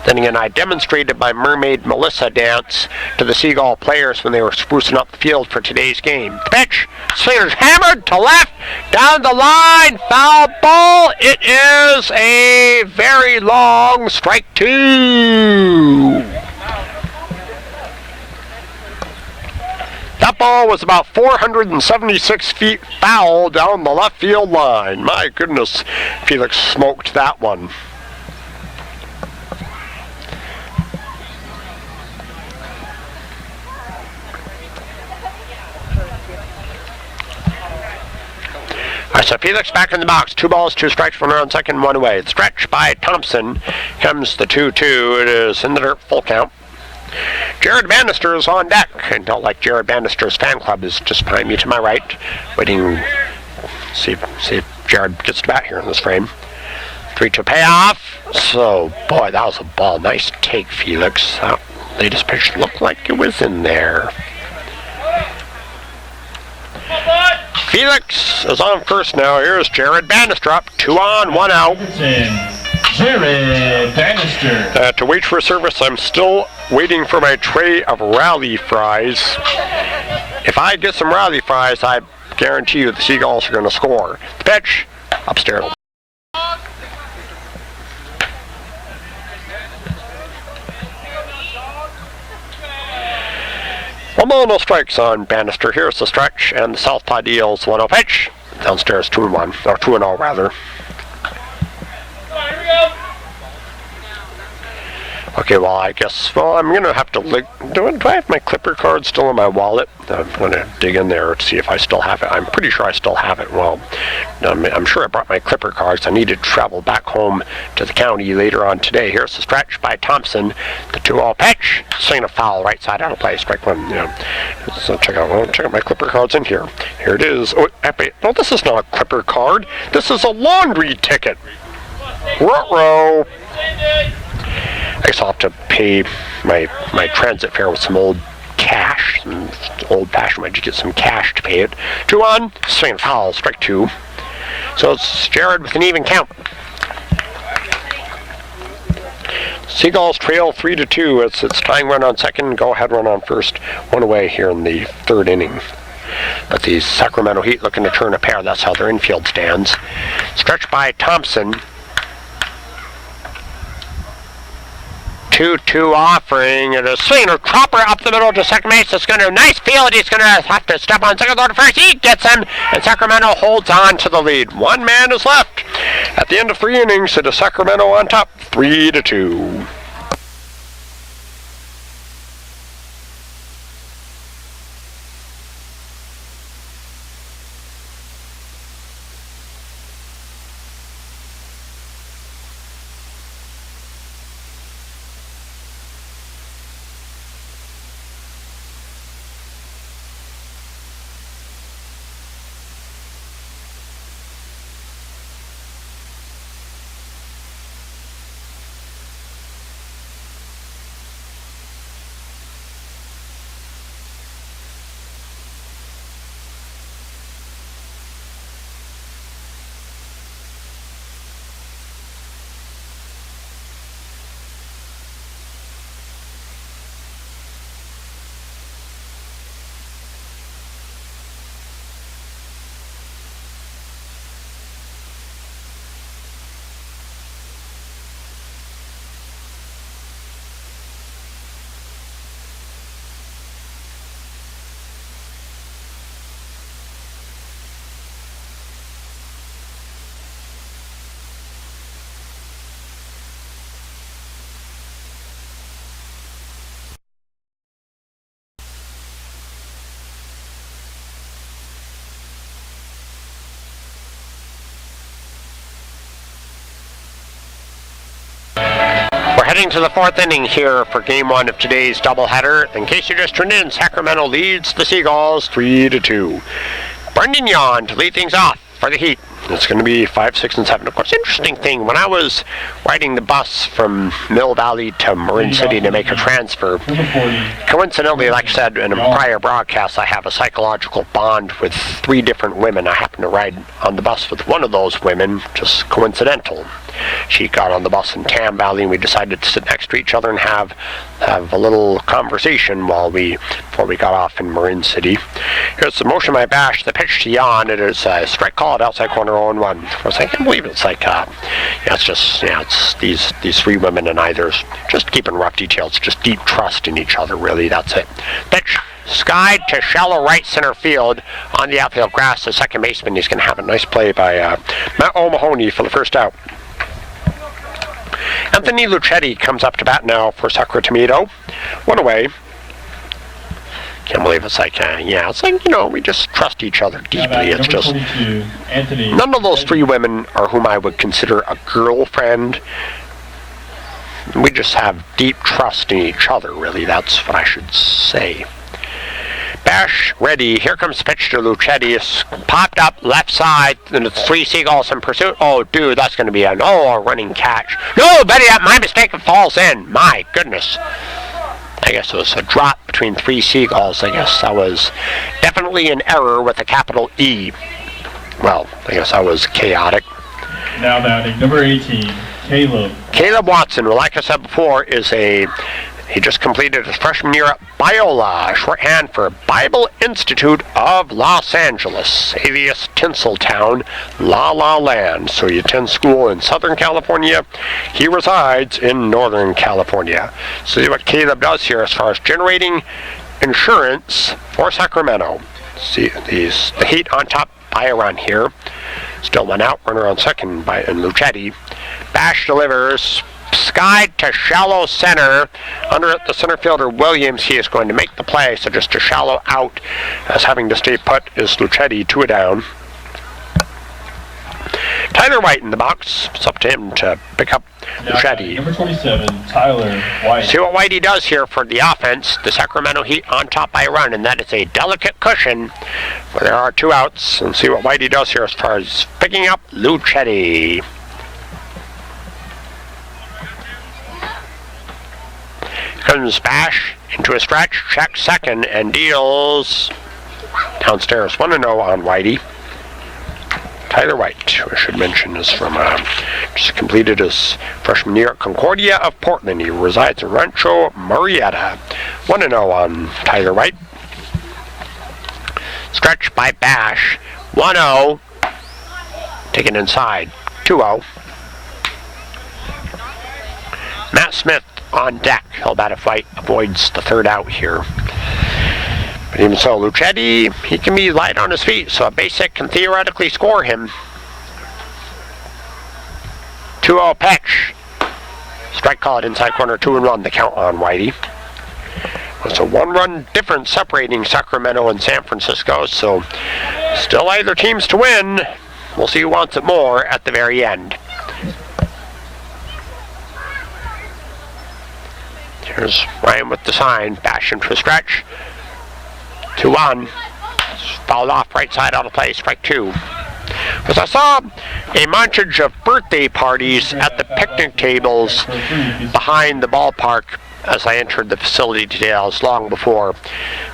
S1: Then again, I demonstrated my Mermaid Melissa dance to the Seagull players when they were sprucing up the field for today's game. The pitch, Slater's hammered to left, down the line, foul ball. It is a very long strike 2. That ball was about 476 feet foul down the left field line. My goodness, Felix smoked that one. So Felix back in the box. 2 balls, 2 strikes, 1 on second, 1 away. The stretch by Thompson comes the 2-2. It is in the dirt, full count. Jared Bannister is on deck. And don't like Jared Bannister's fan club is just behind me to my right. Waiting, see if Jared gets to bat here in this frame. 3-2 payoff. So, boy, that was a ball. Nice take, Felix. That latest pitch looked like it was in there. Felix is on first now. Here's Jared Bannister up. 2 on, 1 out.
S2: Jared Bannister.
S1: To wait for service, I'm still waiting for my tray of rally fries. If I get some rally fries, I guarantee you the Seagulls are going to score. The pitch, upstairs. One ball, no strikes on Bannister. Here's the stretch, and the southpaw deals 1-0 pitch. Downstairs 2-1, or 2-0 rather. Okay, well, I guess, I'm going to have to look. Do I have my Clipper card still in my wallet? I'm going to dig in there to see if I still have it. I'm pretty sure I still have it. Well, I'm sure I brought my Clipper cards. I need to travel back home to the county later on today. Here's the stretch by Thompson. The 2-0 pitch. Swing a foul, right side out of play. Strike 1. So check out my Clipper cards in here. Here it is. Oh, no, this is not a Clipper card. This is a laundry ticket. Ruh-roh. I guess I'll have to pay my transit fare with some old cash, some old-fashioned way to get some cash to pay it. 2-1, swing and foul, strike 2. So it's Jared with an even count. Seagulls trail 3-2. It's tying run on second, go-ahead run on first, 1 away here in the 3rd inning. But the Sacramento Heat looking to turn a pair. That's how their infield stands. Stretch by Thompson. 2-2 offering. It is Slater Cropper up the middle to second base. It's going to nice field. He's going to have to step on second, third, to first. He gets him, and Sacramento holds on to the lead. 1 man is left. At the end of 3 innings, it is Sacramento on top, 3-2. Heading to the 4th inning here for Game 1 of today's doubleheader. In case you just tuned in, Sacramento leads the Seagulls 3-2. Brendan Yon to lead things off for the Heat. It's going to be 5, 6, and 7. Of course, interesting thing, when I was riding the bus from Mill Valley to Marin City to make a transfer, coincidentally, like I said in a prior broadcast, I have a psychological bond with 3 different women. I happen to ride on the bus with one of those women, just coincidental. She got on the bus in Tam Valley, and we decided to sit next to each other and have a little conversation before we got off in Marin City. Here's the motion by Bash, the pitch to Jan. It is a strike call at outside corner 0-1. Of course, I can't believe it's like, it's these 3 women and I. There's just keeping rough details, just deep trust in each other, really. That's it. Pitch skied to shallow right center field on the outfield grass. The second baseman, he's going to have a nice play by Matt O'Mahony for the first out. Anthony Lucetti comes up to bat now for Sacramento. 1 away. Can't believe it's like, it's like, we just trust each other deeply. It's just, none of those 3 women are whom I would consider a girlfriend. We just have deep trust in each other, really. That's what I should say. Bash ready. Here comes the pitch to Lucetti. It's popped up left side, and it's 3 Seagulls in pursuit. Oh, dude, that's going to be a running catch. No, Betty, my mistake, it falls in. My goodness. I guess it was a drop between 3 Seagulls. I guess that was definitely an error with a capital E. Well, I guess that was chaotic.
S2: Now batting number 18, Caleb.
S1: Caleb Watson, well, like I said before, he just completed his freshman year at Biola, shorthand for Bible Institute of Los Angeles, alias Tinseltown, La La Land. So you attend school in Southern California. He resides in Northern California. See what Caleb does here as far as generating insurance for Sacramento. See the heat on top by a run here. Still 1 out, runner on second by Lucetti. Bash delivers. Skied to shallow center. Under it, the center fielder Williams. He is going to make the play, so just a shallow out, as having to stay put is Lucetti. 2 down. Tyler White in the box. It's up to him to pick up Lucetti.
S2: Number 27, Tyler White.
S1: See what Whitey does here for the offense. The Sacramento Heat on top by a run, and that is a delicate cushion where there are 2 outs. And see what Whitey does here as far as picking up Lucetti. Comes Bash into a stretch, checks second, and deals downstairs. 1-0 on Whitey. Tyler White, who I should mention, is from just completed his freshman year at Concordia of Portland. He resides in Rancho Murrieta. 1-0 on Tyler White. Stretch by Bash. 1-0. Taken inside. 2-0. Matt Smith on deck. He'll bat if White avoids the 3rd out here. But even so, Lucetti, he can be light on his feet, so a base hit can theoretically score him. 2-0 pitch. Strike call at inside corner, 2-1 the count on Whitey. It's a 1-run difference separating Sacramento and San Francisco, so still either teams to win. We'll see who wants it more at the very end. Here's Ryan with the sign. Bash into a stretch. 2-1. Fouled off right side out of play. Strike 2. Because I saw a montage of birthday parties at the picnic tables behind the ballpark as I entered the facility today. I was long before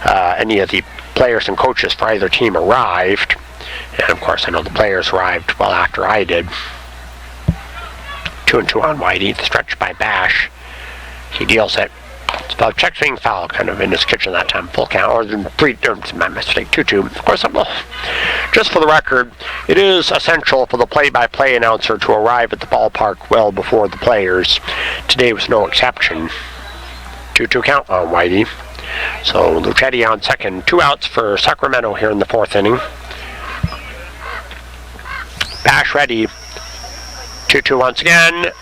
S1: any of the players and coaches for either team arrived. And of course I know the players arrived well after I did. 2-2 on Whitey. The stretch by Bash. He deals it. It's about check swing foul, kind of in his kitchen that time. Full count, or 3, my mistake, 2-2. Of course, just for the record, it is essential for the play-by-play announcer to arrive at the ballpark well before the players. Today was no exception. 2-2 count on Whitey. So Lucetti on second. 2 outs for Sacramento here in the 4th inning. Bash ready. 2-2 once again.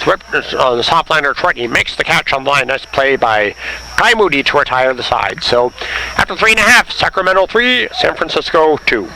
S1: On the soft liner, Troy makes the catch on the line. Nice play by Kai Moody to retire the side. So after 3.5, Sacramento 3, San Francisco 2.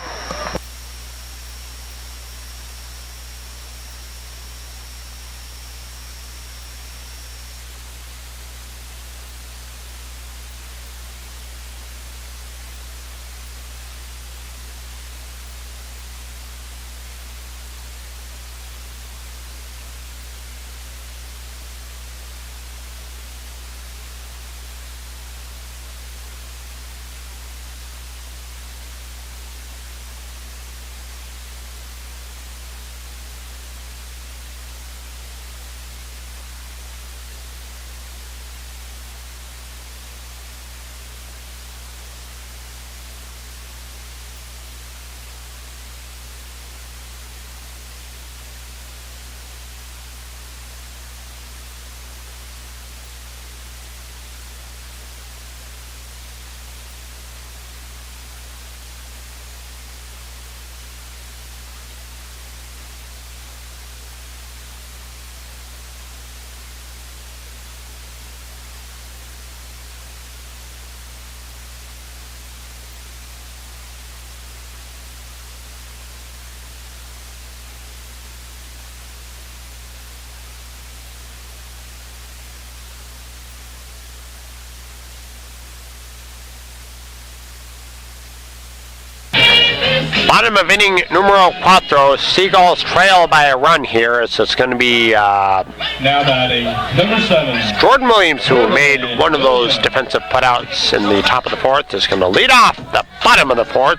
S1: Bottom of inning numero cuatro. Seagulls trail by a run here. So it's going to be
S2: Now batting, number 7.
S1: Jordan Williams, who made one of those defensive putouts in the top of the fourth, is going to lead off the bottom of the fourth.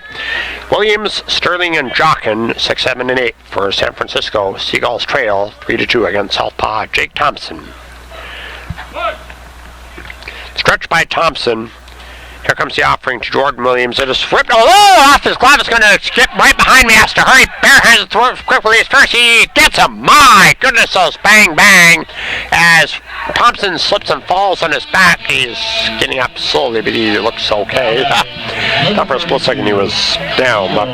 S1: Williams, Sterling, and Jockin, 6, 7, and 8 for San Francisco. Seagulls trail 3-2 against Southpaw Jake Thompson. Stretch by Thompson. Here comes the offering to Jordan Williams. It is flipped off his glove. It's going to skip right behind me. Has to hurry. Bare hands and throw quick release. First he gets him. My goodness, those bang bang. As Thompson slips and falls on his back. He's getting up slowly, but he looks okay. Thought for a split second he was down, but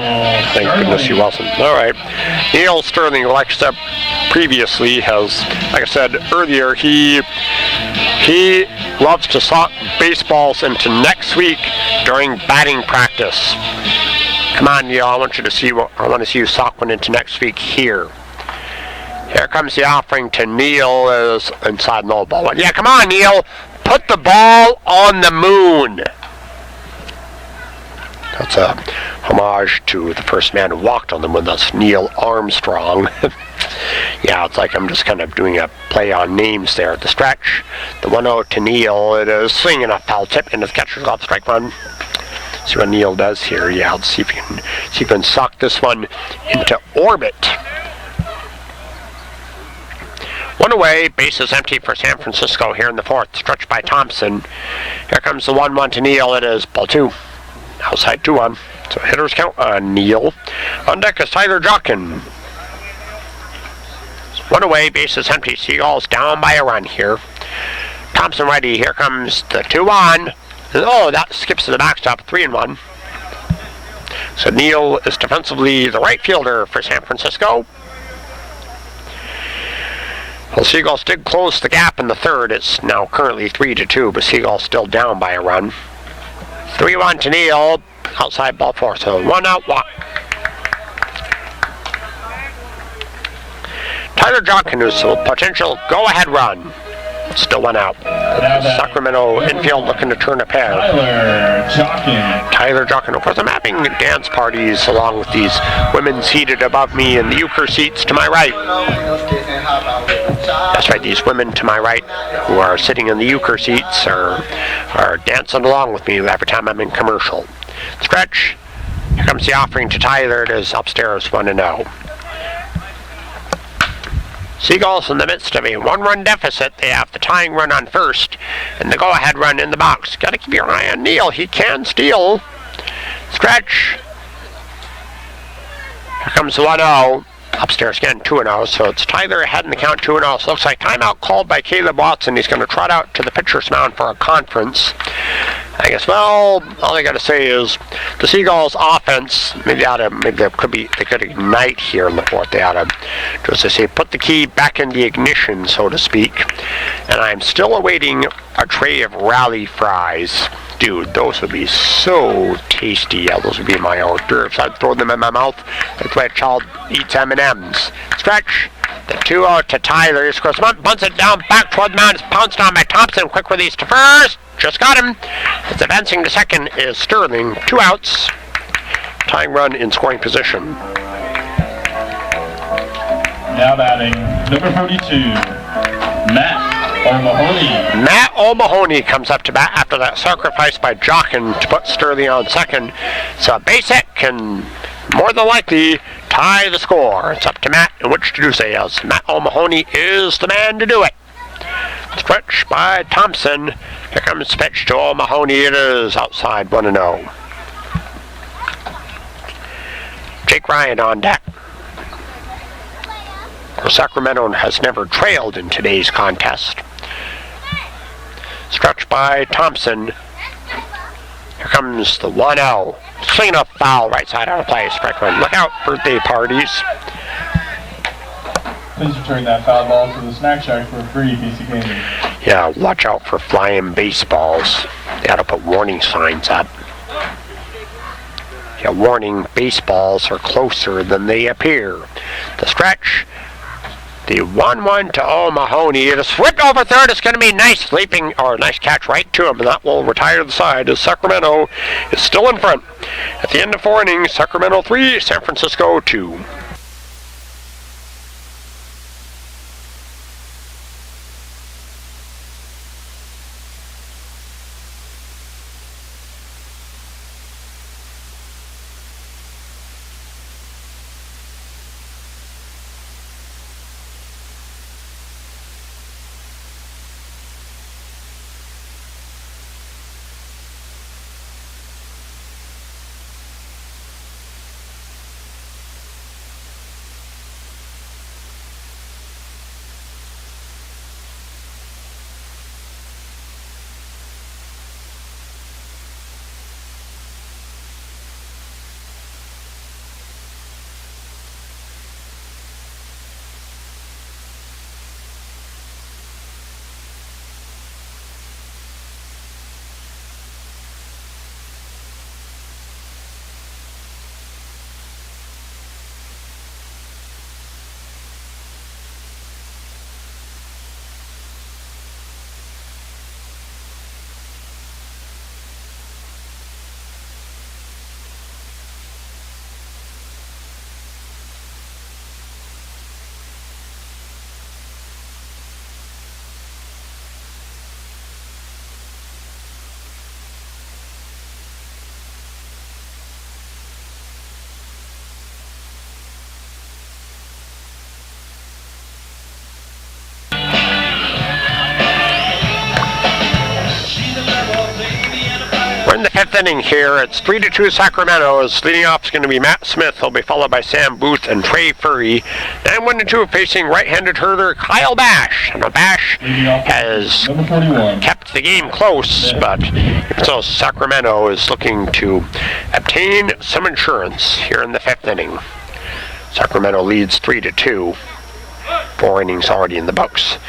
S1: thank goodness he wasn't. All right. Neil Sterling, like I said previously, has, like I said earlier, he loves to sock baseballs into next week during batting practice. Come on, Neil, I want to see you sock one into next week here. Here comes the offering to Neil is inside no ball. Yeah, come on, Neil. Put the ball on the moon. That's a homage to the first man who walked on the moon. That's Neil Armstrong. Yeah, it's like I'm just kind of doing a play on names there at the stretch. The 1-0 to Neil. It is swinging a foul tip into the catcher's glove, strike one. See what Neil does here. Yeah, let's see if he can suck this one into orbit. One away, base is empty for San Francisco here in the fourth. Stretched by Thompson. Here comes the 1-1 to Neil. It is ball 2. Outside 2-1. So hitters count on Neil. On deck is Tyler Jockin. One away, base is empty. Seagulls down by a run here. Thompson ready. Here comes the 2-1. Oh, that skips to the backstop. 3-1. So Neil is defensively the right fielder for San Francisco. Well, Seagulls did close the gap in the third. It's now currently 3-2, but Seagulls still down by a run. 3-1 to Neil. Outside ball 4. So 1 out, walk. Tyler Jockin, who's a potential go-ahead run. Still 1 out. Sacramento infield looking to turn a pair. Tyler Jockin. Of course, I'm having dance parties along with these women seated above me in the euchre seats to my right. That's right, these women to my right who are sitting in the euchre seats are dancing along with me every time I'm in commercial. Stretch. Here comes the offering to Tyler. It is upstairs 1-0. Seagulls in the midst of a 1-run deficit. They have the tying run on first and the go-ahead run in the box. Got to keep your eye on Neil. He can steal. Stretch. Here comes the 1-0. Upstairs again, 2-0. So it's Tyler ahead in the count, 2-0. So looks like timeout called by Caleb Watson. He's going to trot out to the pitcher's mound for a conference. I guess, well, all I got to say is the Seagulls offense, maybe they could ignite here in the fourth. They ought to, just as I say, put the key back in the ignition, so to speak. And I'm still awaiting a tray of rally fries. Dude, those would be so tasty. Yeah, those would be my hors d'oeuvres. I'd throw them in my mouth like the way a child eats M&Ms. Stretch. The 2-0 to Tyler. He scores one, bunts it down back toward the mound. It's pounced on by Thompson. Quick release to first. Just got him. It's advancing to second is Sterling. 2 outs. Tying run in scoring position.
S2: Now batting, number 42, Matt O'Mahony.
S1: Matt O'Mahony comes up to bat after that sacrifice by Jockin to put Sterling on second. So a base hit can more than likely tie the score. It's up to Matt in which to do so. Yes, Matt O'Mahony is the man to do it. Stretch by Thompson. Here comes the pitch to O'Mahony. It is outside 1-0. Jake Ryan on deck. Sacramento has never trailed in today's contest. Stretch by Thompson. Here comes the 1-0. Swinging a foul right side out of play. Strike one. Look out, birthday parties.
S2: Please return that foul ball to the snack shack for a free piece of candy.
S1: Yeah, watch out for flying baseballs. They ought to put warning signs up. Yeah, warning, baseballs are closer than they appear. The stretch. The 1-1 to O'Mahony. It is flipped over third. It's going to be nice leaping, or nice catch right to him, and that will retire the side as Sacramento is still in front. At the end of 4 innings, Sacramento 3, San Francisco 2. We're in the 5th inning here. It's 3-2 Sacramento. Leading off is going to be Matt Smith. He'll be followed by Sam Booth and Trey Furry. And 1-2 facing right-handed hurler Kyle Bash. And Bash has kept the game close, but so Sacramento is looking to obtain some insurance here in the 5th inning. Sacramento leads 3-2. 4 innings already in the books.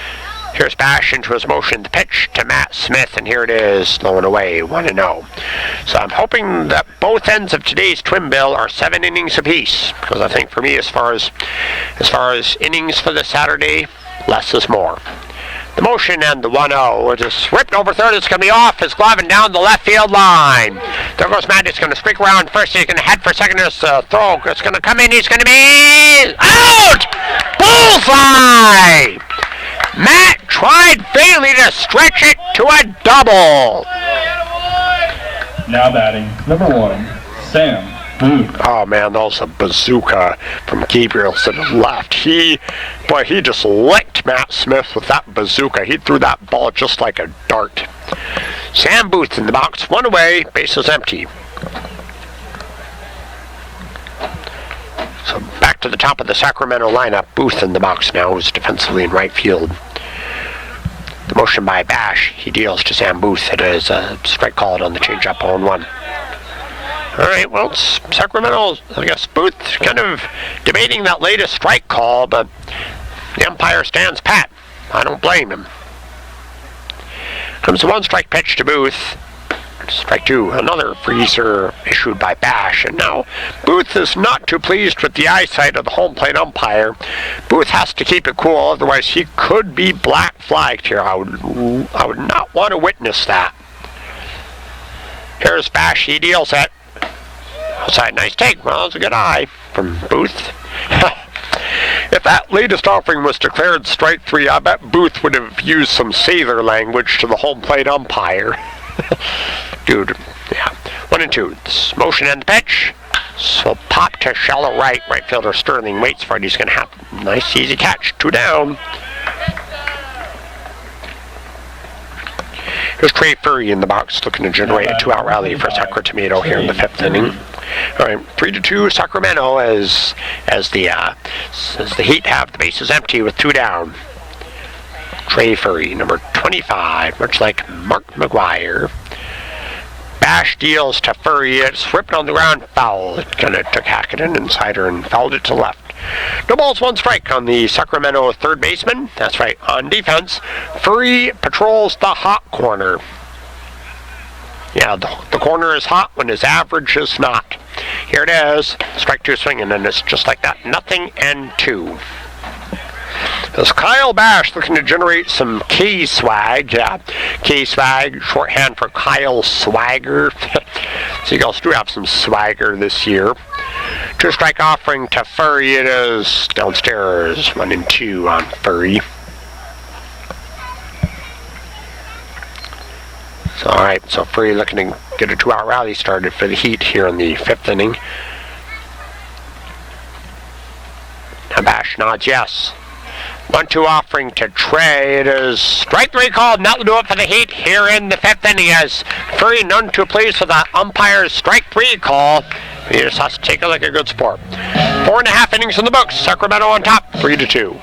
S1: Here's Bash into his motion, the pitch to Matt Smith, and here it is, low and away, 1-0. So I'm hoping that both ends of today's twin bill are 7 innings apiece, because I think for me, as far as innings for this Saturday, less is more. The motion and the 1-0. It is ripped over third. It's going to be off his glove and down the left field line. There goes Matt. He's going to streak around first. He's going to head for second. There's a throw. It's going to come in. He's going to be out! Bullseye! Matt tried faintly to stretch it to a double.
S2: Now batting, number 1, Sam Booth.
S1: Oh man, that was a bazooka from Gabriel to the left. He just licked Matt Smith with that bazooka. He threw that ball just like a dart. Sam Booth in the box, 1 away, bases empty. So back to the top of the Sacramento lineup. Booth in the box now, who's defensively in right field. The motion by Bash, he deals to Sam Booth. It is a strike called on the changeup, 0-1. All right, well, Sacramento, I guess Booth kind of debating that latest strike call, but the umpire stands pat. I don't blame him. Comes a 1-strike pitch to Booth. Strike 2, another freezer issued by Bash, and now Booth is not too pleased with the eyesight of the home plate umpire. Booth has to keep it cool, otherwise he could be black flagged here. I would not want to witness that. Here's Bash, he deals it. Outside, nice take. Well, that's a good eye from Booth. If that latest offering was declared strike 3, I bet Booth would have used some sailor language to the home plate umpire. Dude, yeah. 1-2. This motion and the pitch. So pop to shallow right. Right fielder Sterling waits for it. He's going to have a nice easy catch. 2 down. Here's Trey Furry in the box looking to generate a 2-out rally for Sacramento here in the 5th inning. All right, 3-2 Sacramento as the Heat have the bases empty with 2 down. Trey Furry, number 25, much like Mark McGuire. Bash deals to Furry. It's ripped on the ground, foul. It kind of took Hackett an insider and fouled it to left. No balls, 1 strike on the Sacramento third baseman. That's right, on defense. Furry patrols the hot corner. Yeah, the corner is hot when his average is not. Here it is. Strike 2 swinging, and it's just like that. 0-2. There's Kyle Bash looking to generate some K-swag. Yeah, K-swag, shorthand for Kyle Swagger. Seagulls do have some swagger this year. 2-strike offering to Furry. It is downstairs. 1-2 on Furry. So, alright, so Furry looking to get a 2-out rally started for the Heat here in the 5th inning. Bash nods yes. 1-2 offering to Trey. It is strike 3 called, and that will do it for the Heat here in the 5th inning as Furry none too pleased with the umpire's strike 3 call. He just has to take it like a good sport. 4.5 innings in the books. Sacramento on top, 3-2.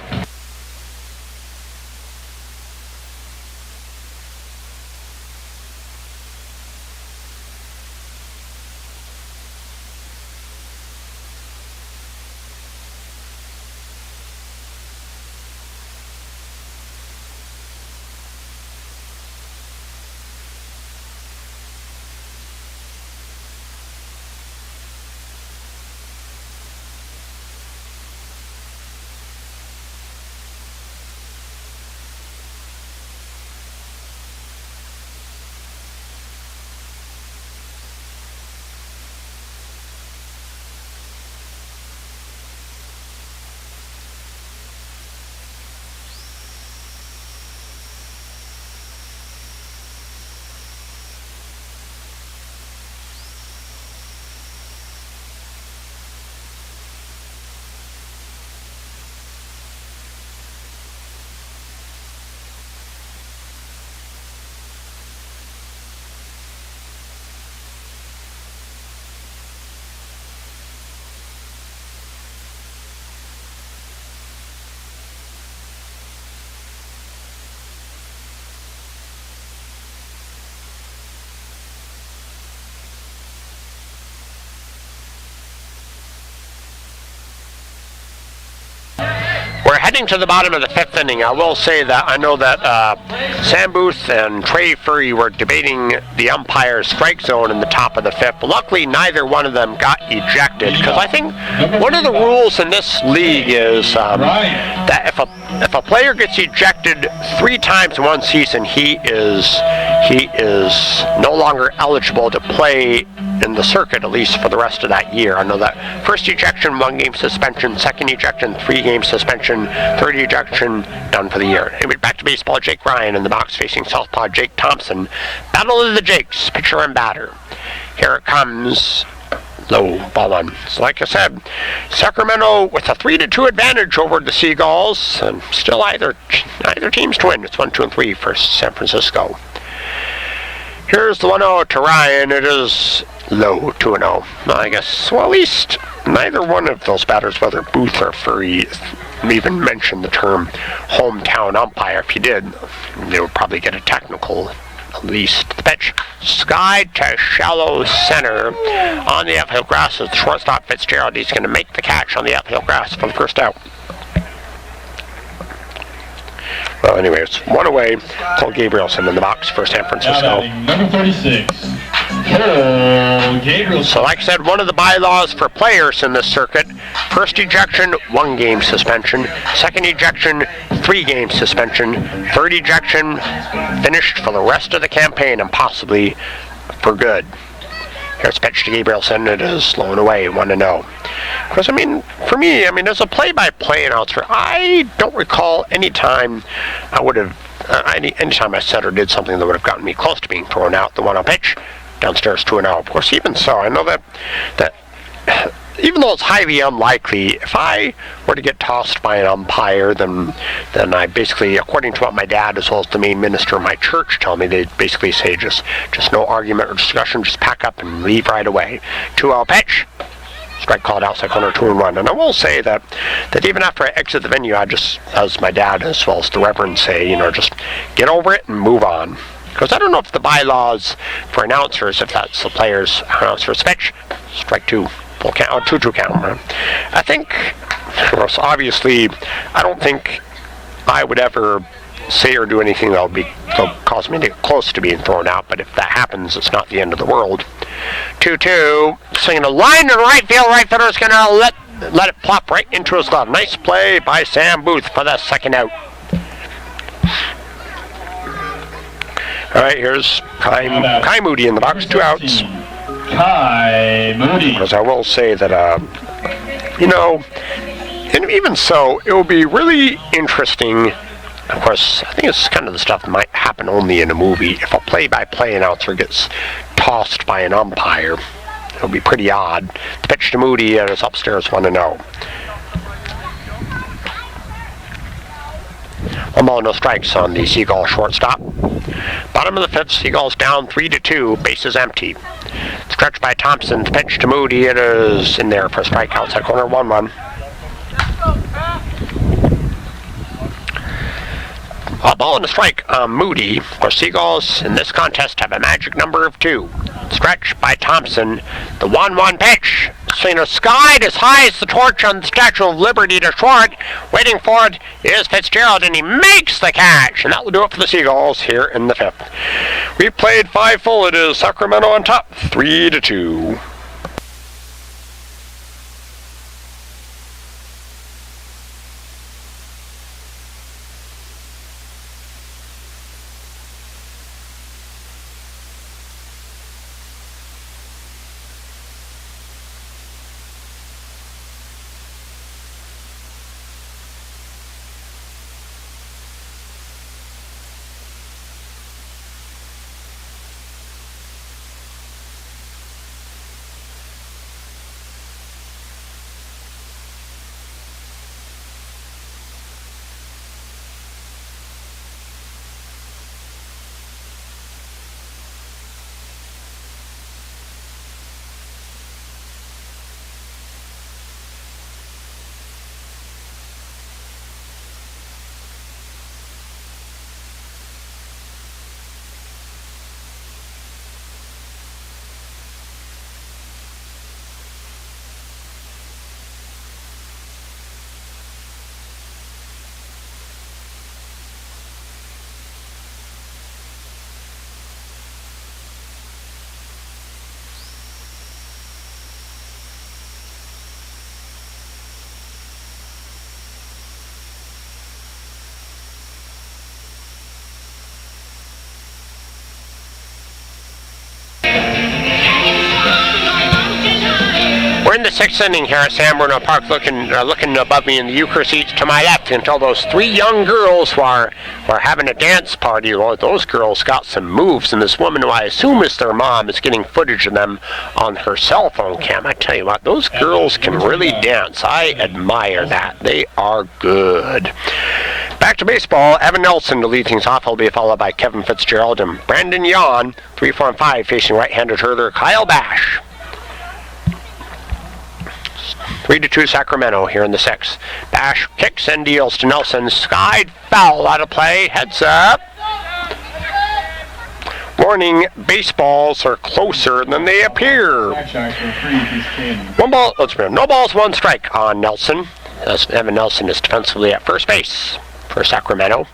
S1: We're heading to the bottom of the 5th inning. I will say that I know that Sam Booth and Trey Furry were debating the umpire's strike zone in the top of the 5th. Luckily, neither one of them got ejected, because I think one of the rules in this league is that if a player gets ejected 3 times in one season, he is no longer eligible to play in the circuit, at least for the rest of that year. I know that first ejection, 1-game suspension, second ejection, 3-game suspension, third ejection, done for the year. Anyway, back to baseball. Jake Ryan in the box facing southpaw Jake Thompson. Battle of the Jakes, pitcher and batter. Here it comes. Low, ball 1. So like I said, Sacramento with a 3-2 advantage over the Seagulls, and still either team's to win. It's 1, 2, and 3 for San Francisco. Here's the 1-0 to Ryan. It is low, 2-0. Well, I guess, well, at least neither one of those batters, whether Booth or Furry, even mentioned the term hometown umpire. If you did, they would probably get a technical, at least. The pitch, sky to shallow center on the uphill grass as the shortstop Fitzgerald. He's going to make the catch on the uphill grass for the first out. Well, anyways, 1 away. Cole Gabrielson in the box for San Francisco.
S2: Number 36. Cole Gabrielson.
S1: So like I said, one of the bylaws for players in this circuit, first ejection, 1-game suspension. Second ejection, 3-game suspension. Third ejection, finished for the rest of the campaign and possibly for good. Here's pitch to Gabrielson. It is low and away, 1-0. Because, I mean, for me, as a play-by-play announcer, I don't recall any time I would have, any time I said or did something that would have gotten me close to being thrown out. The 1-0 pitch, downstairs 2-0. Of course, even so, I know that even though it's highly unlikely, if I were to get tossed by an umpire, then I basically, according to what my dad as well as the main minister of my church tell me, they basically say just no argument or discussion, just pack up and leave right away. 2-0 pitch. Strike called outside corner, 2-1. And I will say that even after I exit the venue, I just, as my dad as well as the Reverend say, just get over it and move on. Because I don't know if the bylaws for announcers, if that's the player's announcer's pitch, strike 2, full count, 2-2 count. I think, obviously, I don't think I would ever say or do anything that would cause me to get close to being thrown out, but if that happens, it's not the end of the world. 2-2, swinging a line to right field. Right fielder is going to let it plop right into his glove. Nice play by Sam Booth for that second out. All right, here's Kai Moody in the box, 2 outs.
S2: Kai Moody.
S1: Because I will say that, and even so, it will be really interesting. Of course, I think it's kind of the stuff that might happen only in a movie. If a play-by-play announcer gets tossed by an umpire, it'll be pretty odd. The pitch to Moody and his upstairs 1-0. 1 ball, no strikes on the Seagull shortstop. Bottom of the fifth, Seagulls down 3-2, bases empty. Stretched by Thompson, pitch to Moody, it is in there for a strike outside corner, 1-1. A ball and a strike on Moody. Of course, Seagulls in this contest have a magic number of 2. Stretch by Thompson. The 1-1 pitch. Swing skied as high as the torch on the Statue of Liberty to short. Waiting for it is Fitzgerald, and he makes the catch. And that will do it for the Seagulls here in the 5th. We've played 5 full. It is Sacramento on top, 3-2. We're in the 6th inning here at San Bruno Park, looking above me in the euchre seats to my left until those 3 young girls who are having a dance party. Well, those girls got some moves, and this woman, who I assume is their mom, is getting footage of them on her cell phone cam. I tell you what, those girls can really dance. I admire that. They are good. Back to baseball. Evan Nelson to lead things off. He'll be followed by Kevin Fitzgerald and Brandon Yon. 3, 4, and 5 facing right-handed hurler Kyle Bash. 3-2 Sacramento here in the 6th. Bash kicks and deals to Nelson. Skied foul out of play. Heads up. Warning, baseballs are closer than they appear. 1 ball, no balls, 1 strike on Nelson. As Evan Nelson is defensively at first base for Sacramento.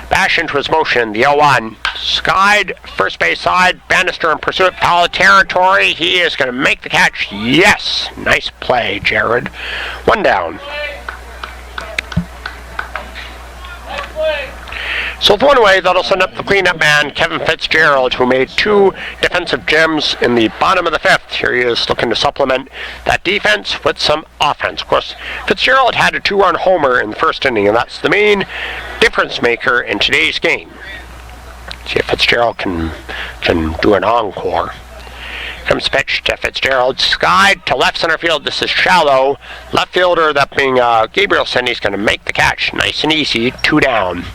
S1: Bash into his motion, the 0-1. Skied first base side. Bannister in pursuit, foul territory. He is going to make the catch. Yes. Nice play, Jared. 1 down. So with 1 away, that'll send up the cleanup man, Kevin Fitzgerald, who made 2 defensive gems in the bottom of the 5th. Here he is looking to supplement that defense with some offense. Of course, Fitzgerald had a 2-run homer in the 1st inning, and that's the main difference maker in today's game. See if Fitzgerald can do an encore. Comes pitch to Fitzgerald. Skied to left center field. This is shallow. Left fielder, that being Gabriel Sendy, is going to make the catch. Nice and easy. 2 down.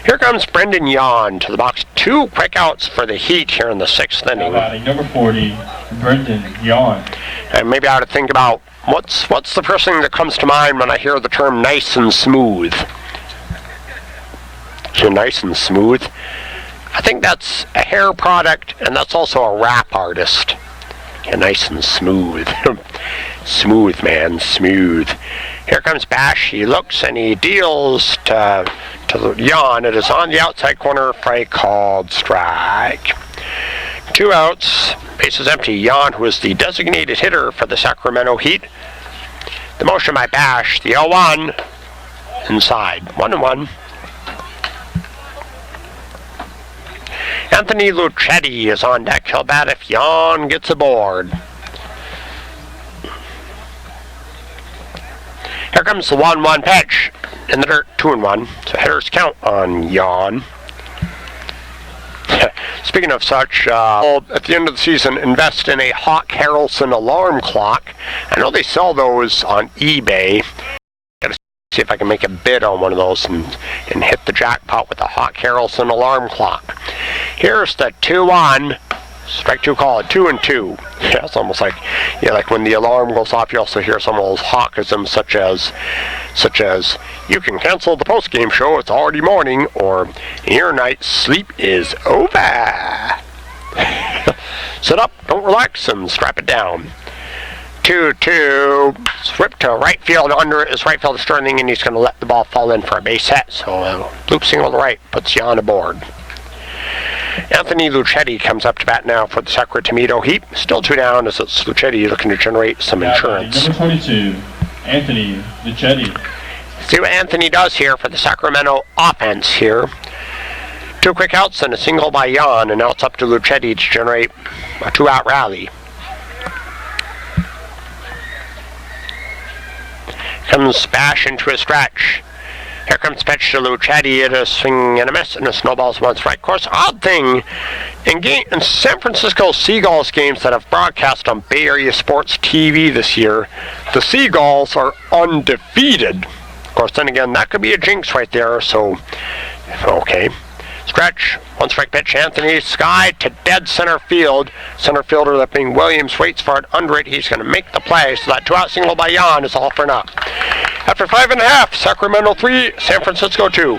S1: Here comes Brendan Yon to the box. 2 quick outs for the Heat here in the 6th inning.
S2: Number 40, Brendan Yon.
S1: And maybe I ought to think about what's the first thing that comes to mind when I hear the term nice and smooth. So nice and smooth. I think that's a hair product, and that's also a rap artist. Yeah, nice and smooth. Smooth, man, smooth. Here comes Bash. He looks and he deals to Yon. It is on the outside corner for a called strike. 2 outs. Bases empty. Yon, who is the designated hitter for the Sacramento Heat. The motion by Bash. The 0-1. Inside. 1-1. Anthony Lucetti is on deck. He'll bat if Jan gets aboard. Here comes the 1-1 pitch. In the dirt, 2-1. So hitters count on Jan. Speaking of such, at the end of the season, invest in a Hawk Harrelson alarm clock. I know they sell those on eBay. Gotta see if I can make a bid on one of those and hit the jackpot with a Hawk Harrelson alarm clock. Here's the 2-1. Strike 2 call, 2-2. Yeah, it's almost like, like when the alarm goes off, you also hear some of those Hawkisms such as, you can cancel the post-game show, it's already morning, or your night's sleep is over. Sit up, don't relax, and strap it down. 2-2. Swip to right field. Under it is right fielder Sterling, and he's going to let the ball fall in for a base hit. So loop single to right puts Jan aboard. Anthony Lucetti comes up to bat now for the Sacramento Heat. Still 2 down as it's Lucetti looking to generate some insurance.
S2: Number 22, Anthony Lucetti.
S1: See what Anthony does here for the Sacramento offense here. 2 quick outs and a single by Jan, and now it's up to Lucetti to generate a 2-out rally. Comes bash into a stretch. Here comes pitch to Lucetti. It is swing and a miss, and the snowballs one strike. Of course, odd thing, in San Francisco Seagulls games that have broadcast on Bay Area Sports TV this year, the Seagulls are undefeated. Of course, then again, that could be a jinx right there, so, okay. Stretch, one strike pitch, Anthony Sky to dead center field. Center fielder, that being Williams, waits for it under it. He's going to make the play, so that 2-out single by Jan is all for naught. After 5.5, Sacramento 3, San Francisco 2.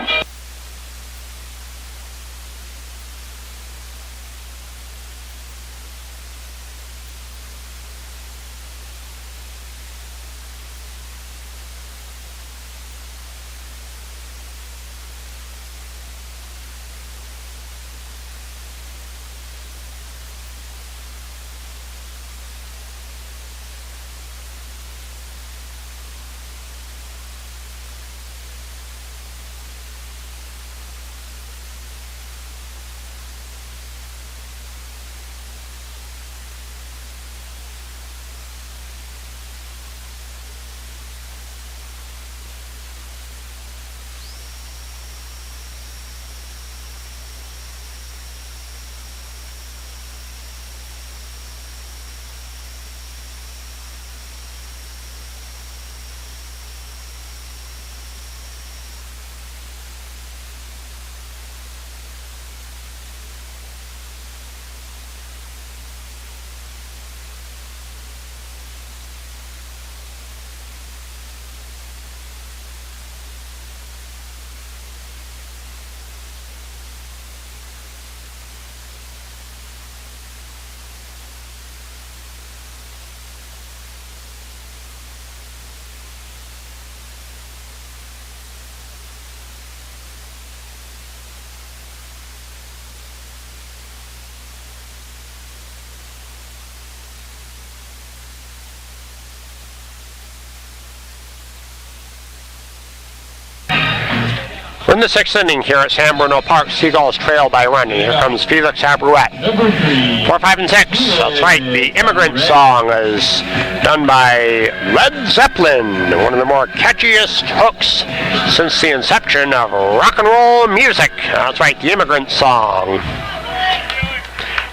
S1: In the 6th inning here at San Bruno Park, Seagulls trail by 1. Here comes Felix Abrouette. 4, 5, and 6. That's right. The Immigrant Song is done by Led Zeppelin, one of the more catchiest hooks since the inception of rock and roll music. That's right, the Immigrant Song.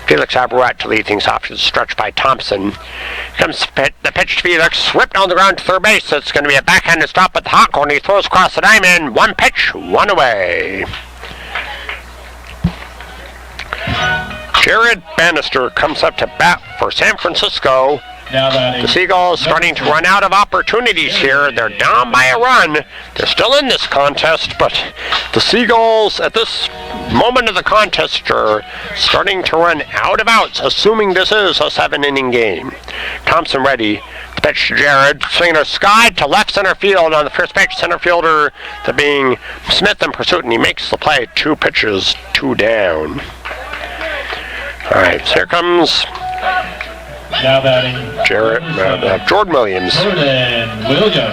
S1: Felix Abrouette to lead things off to the stretch by Thompson. Comes the pitch to Felix, whipped on the ground to third base. It's going to be a backhanded stop at the hot corner. He throws across the diamond. 1 pitch, 1 away. Jared Bannister comes up to bat for San Francisco. The Seagulls starting to run out of opportunities here. They're down by a run. They're still in this contest, but the Seagulls at this moment of the contest are starting to run out of outs, assuming this is a 7-inning game. Thompson ready. The pitch to Jared. Swinging a Sky to left center field on the first pitch. Center fielder to being Smith in pursuit, and he makes the play. 2 pitches, 2 down. All right, so here comes
S2: now batting
S1: Jordan Williams.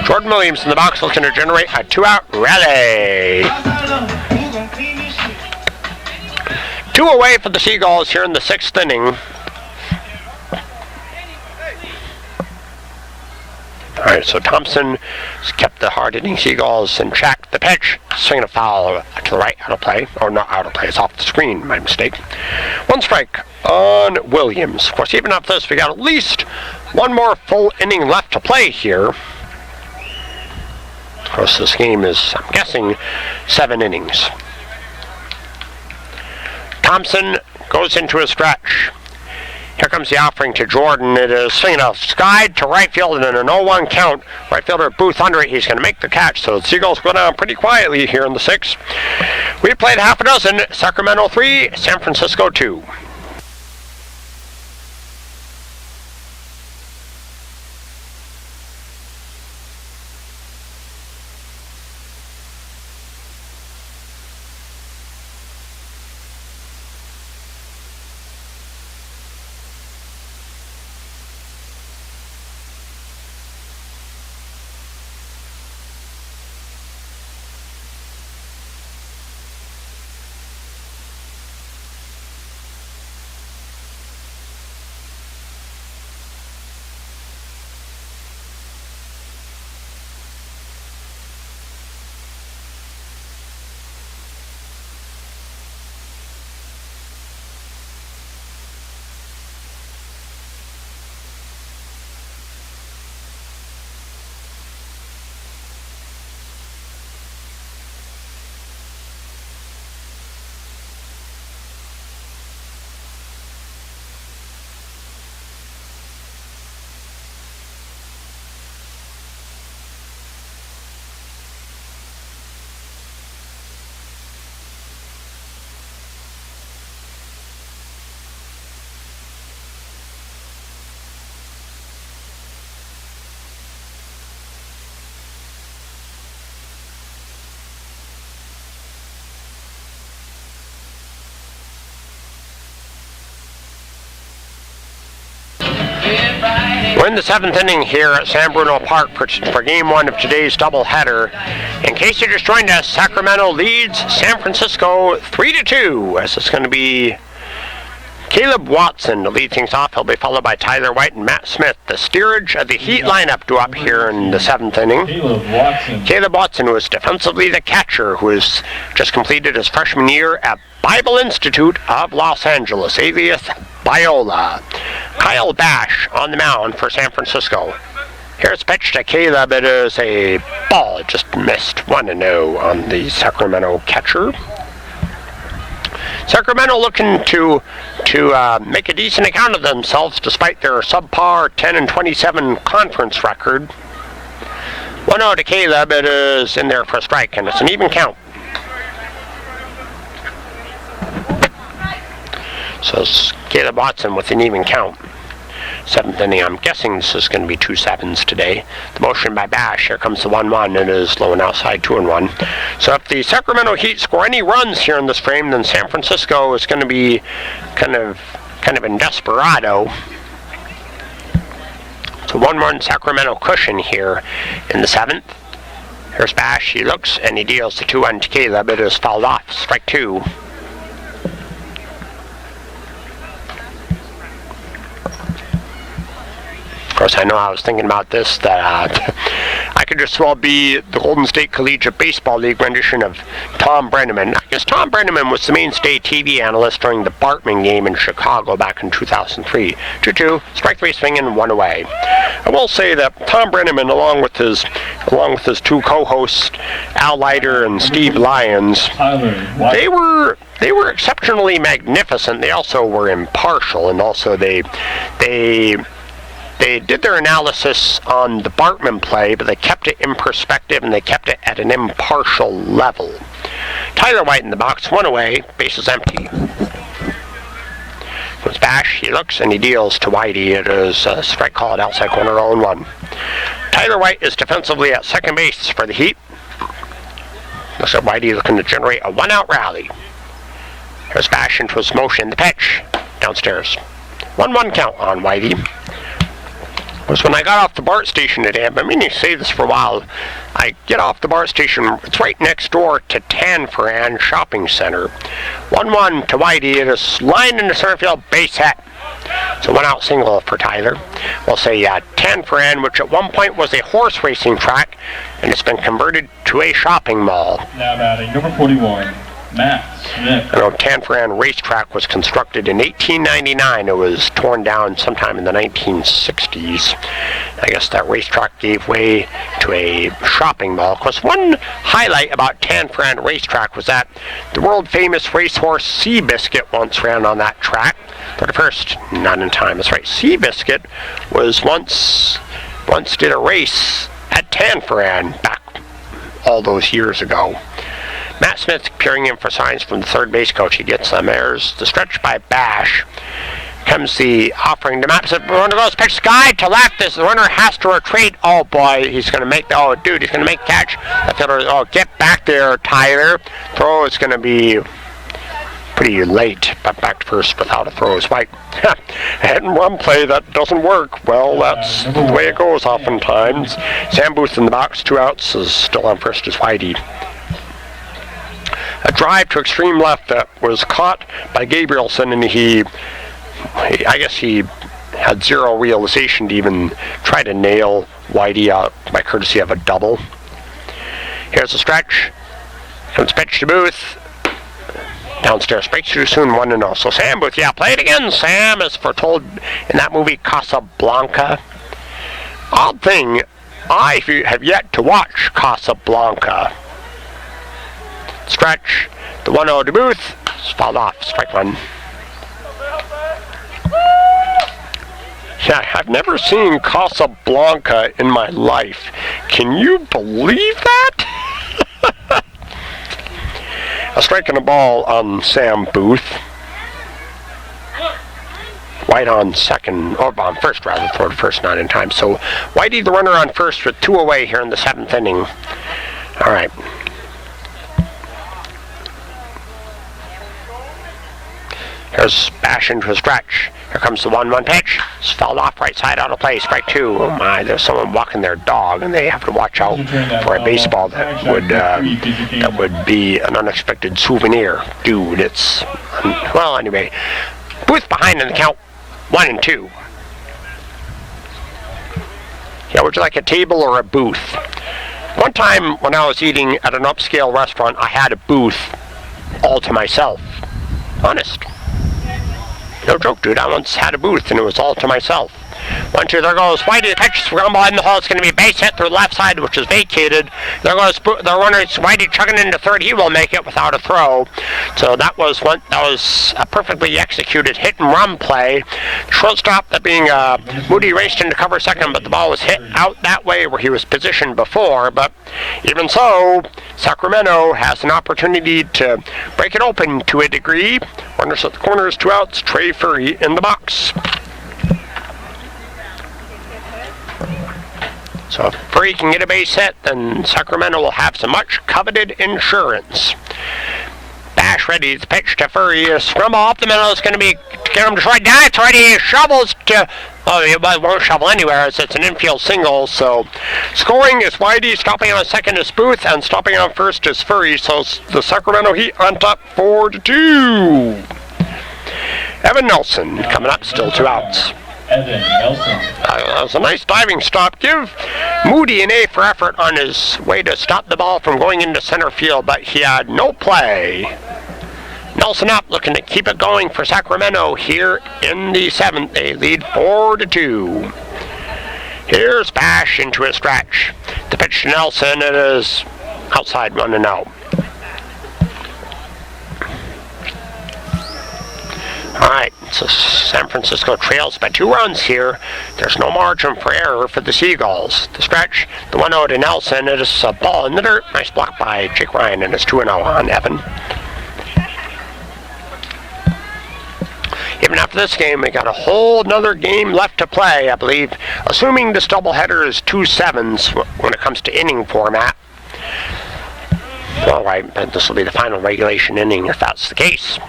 S1: Jordan Williams in the box looking to generate a 2-out rally. Two away for the Seagulls here in the 6th inning. Alright, so Thompson has kept the hard-hitting Seagulls in check. The pitch, swinging a foul to the right, out of play. Or not out of play, it's off the screen, my mistake. One strike on Williams. Of course, even after this, we got at least one more full inning left to play here. Of course, this game is, I'm guessing, 7 innings. Thompson goes into a stretch. Here comes the offering to Jordan. It is swinging a slide to right field and an 0-1 count. Right fielder Booth under it. He's going to make the catch. So the Seagulls go down pretty quietly here in the 6th. We played half a dozen. Sacramento 3, San Francisco 2. We're in the 7th inning here at San Bruno Park for Game 1 of today's doubleheader. In case you just joined us, Sacramento leads San Francisco 3-2, as it's going to be Caleb Watson to lead things off. He'll be followed by Tyler White and Matt Smith. The steerage of the Heat lineup due up here in the 7th inning. Caleb Watson, who is defensively the catcher, who has just completed his freshman year at Bible Institute of Los Angeles, alias Biola. Kyle Bash on the mound for San Francisco. Here's pitch to Caleb. It is a ball. It just missed 1-0 on the Sacramento catcher. Sacramento looking to make a decent account of themselves despite their subpar 10-27 conference record. 1-0 to Caleb. It is in there for a strike, and it's an even count. So it's Caleb Watson with an even count. 7th inning. I'm guessing this is going to be 2 7s today. The motion by Bash. Here comes the 1-1. It is low and outside, 2-1. So if the Sacramento Heat score any runs here in this frame, then San Francisco is going to be kind of in desperado. It's a 1-1 Sacramento cushion here in the 7th. Here's Bash. He looks and he deals the 2-1 to Caleb. It is fouled off. Strike 2. Of course, I know I was thinking about this, that I could just well be the Golden State Collegiate Baseball League rendition of Tom Brenneman. I guess Tom Brenneman was the mainstay TV analyst during the Bartman game in Chicago back in 2003. 2-2, strike 3 swinging, 1 away. I will say that Tom Brenneman, along with his 2 co-hosts, Al Leiter and Steve Lyons, they were exceptionally magnificent. They also were impartial, and also they did their analysis on the Bartman play, but they kept it in perspective and they kept it at an impartial level. Tyler White in the box, 1 away, bases empty. Comes Bash, he looks and he deals to Whitey. It is a strike call at outside corner, 0-1. Tyler White is defensively at second base for the Heat. Looks like Whitey looking to generate a 1-out rally. Here's Bash into his motion, the pitch, downstairs. 1-1 count on Whitey. was when I got off the BART station today. I've been meaning to say this for a while. I get off the BART station. It's right next door to Tanforan Shopping Center. 1-1 to Whitey. It is lined in the center field, base hit. So 1-out single for Tyler. We'll say Tanforan, which at one point was a horse racing track, and it's been converted to a shopping mall.
S2: Now batting, number 41, Matt Smith.
S1: I know Tanforan Racetrack was constructed in 1899. It was torn down sometime in the 1960s. I guess that racetrack gave way to a shopping mall. Of course, one highlight about Tanforan Racetrack was that the world-famous racehorse Seabiscuit once ran on that track. For the first, not in time, that's right. Seabiscuit was once did a race at Tanforan back all those years ago. Matt Smith peering in for signs from the third base coach. He gets them. There's the stretch by Bash. Comes the offering to Matt Smith. Runner goes pitch sky to left. This runner has to retreat. Oh boy, he's going to make. Oh dude, he's going to make catch. The fielder. Oh, get back there, Tyler. Throw is going to be pretty late, but back to first without a throw is White. Hit and run play that doesn't work. Well, that's the way it goes oftentimes. Sam Booth in the box, 2 outs, is still on first as Whitey. A drive to extreme left that was caught by Gabrielson, and I guess he had zero realization to even try to nail Whitey out by courtesy of a double. Here's the stretch. Comes pitch to Booth. Downstairs, breaks too soon, 1-0. So Sam Booth, play it again, Sam, as foretold in that movie Casablanca. Odd thing, I have yet to watch Casablanca. Stretch, the 1-0 to Booth, it's fouled off, strike one. Yeah, I've never seen Casablanca in my life. Can you believe that? A strike and a ball on Sam Booth. White on second, or on first rather, throw to first, not in time. So Whitey the runner on first with 2 away here in the 7th inning. All right. Here's Bash into a stretch. Here comes the 1-1 pitch. It's fouled off right side out of play. Strike 2. Oh my, there's someone walking their dog, and they have to watch out for a baseball that would be an unexpected souvenir. Dude, it's well anyway. Booth behind in the count, 1-2. Yeah, would you like a table or a booth? One time when I was eating at an upscale restaurant, I had a booth all to myself. Honest. No joke, dude. I once had a booth and it was all to myself. 1-2, there goes Whitey. The pitch, ground ball in the hole. It's going to be a base hit through the left side, which is vacated. There goes the runner. It's Whitey chugging into third. He will make it without a throw. So that was a perfectly executed hit and run play. Shortstop, that being Moody, raced in to cover second, but the ball was hit out that way where he was positioned before. But even so, Sacramento has an opportunity to break it open to a degree. Runners at the corners, 2 outs. Trey Furry in the box. So if Furry can get a base hit, then Sacramento will have some much coveted insurance. Bash ready. The pitch to Furry. A scramble up the middle. It's going to be get him destroyed. Now it's ready. He shovels to. Oh, it won't shovel anywhere as it's an infield single. So scoring is Whitey. Stopping on second is Booth, and stopping on first is Furry. So the Sacramento Heat on top, 4-2. Evan Nelson coming up, still 2 outs.
S2: Evan Nelson.
S1: That was a nice diving stop. Give Moody an A for effort on his way to stop the ball from going into center field, but he had no play. Nelson up, looking to keep it going for Sacramento here in the 7th. They lead 4-2. Here's Bash into a stretch. The pitch to Nelson. It is outside, 1-0. All right, so San Francisco trails by 2 runs here. There's no margin for error for the Seagulls. The stretch, the 1-0 to Nelson. It is a ball in the dirt. Nice block by Jake Ryan, and it's 2-0 on Evan. Even after this game, we got a whole another game left to play, I believe. Assuming this doubleheader is 2 7s when it comes to inning format. All right, but this will be the final regulation inning if that's the case.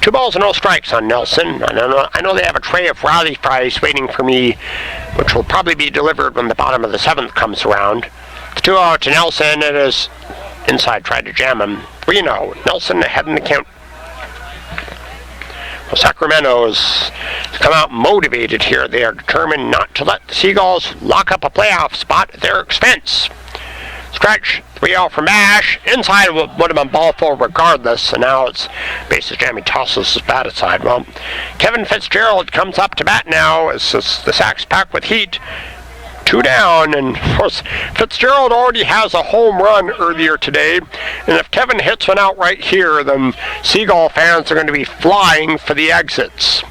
S1: 2 balls and no strikes on Nelson. I know they have a tray of rally fries waiting for me, which will probably be delivered when the bottom of the 7th comes around. It's 2-0 to Nelson. It is inside, tried to jam him. 3-0. Nelson ahead in the count. Well, Sacramento's come out motivated here. They are determined not to let the Seagulls lock up a playoff spot at their expense. Stretch, 3-0 from Bash. Inside would have been ball full regardless, and now it's bases jammy, tosses his bat aside. Well, Kevin Fitzgerald comes up to bat now as the Sacks pack with heat. 2 down, and of course Fitzgerald already has a home run earlier today, and if Kevin hits one out right here, then Seagull fans are going to be flying for the exits.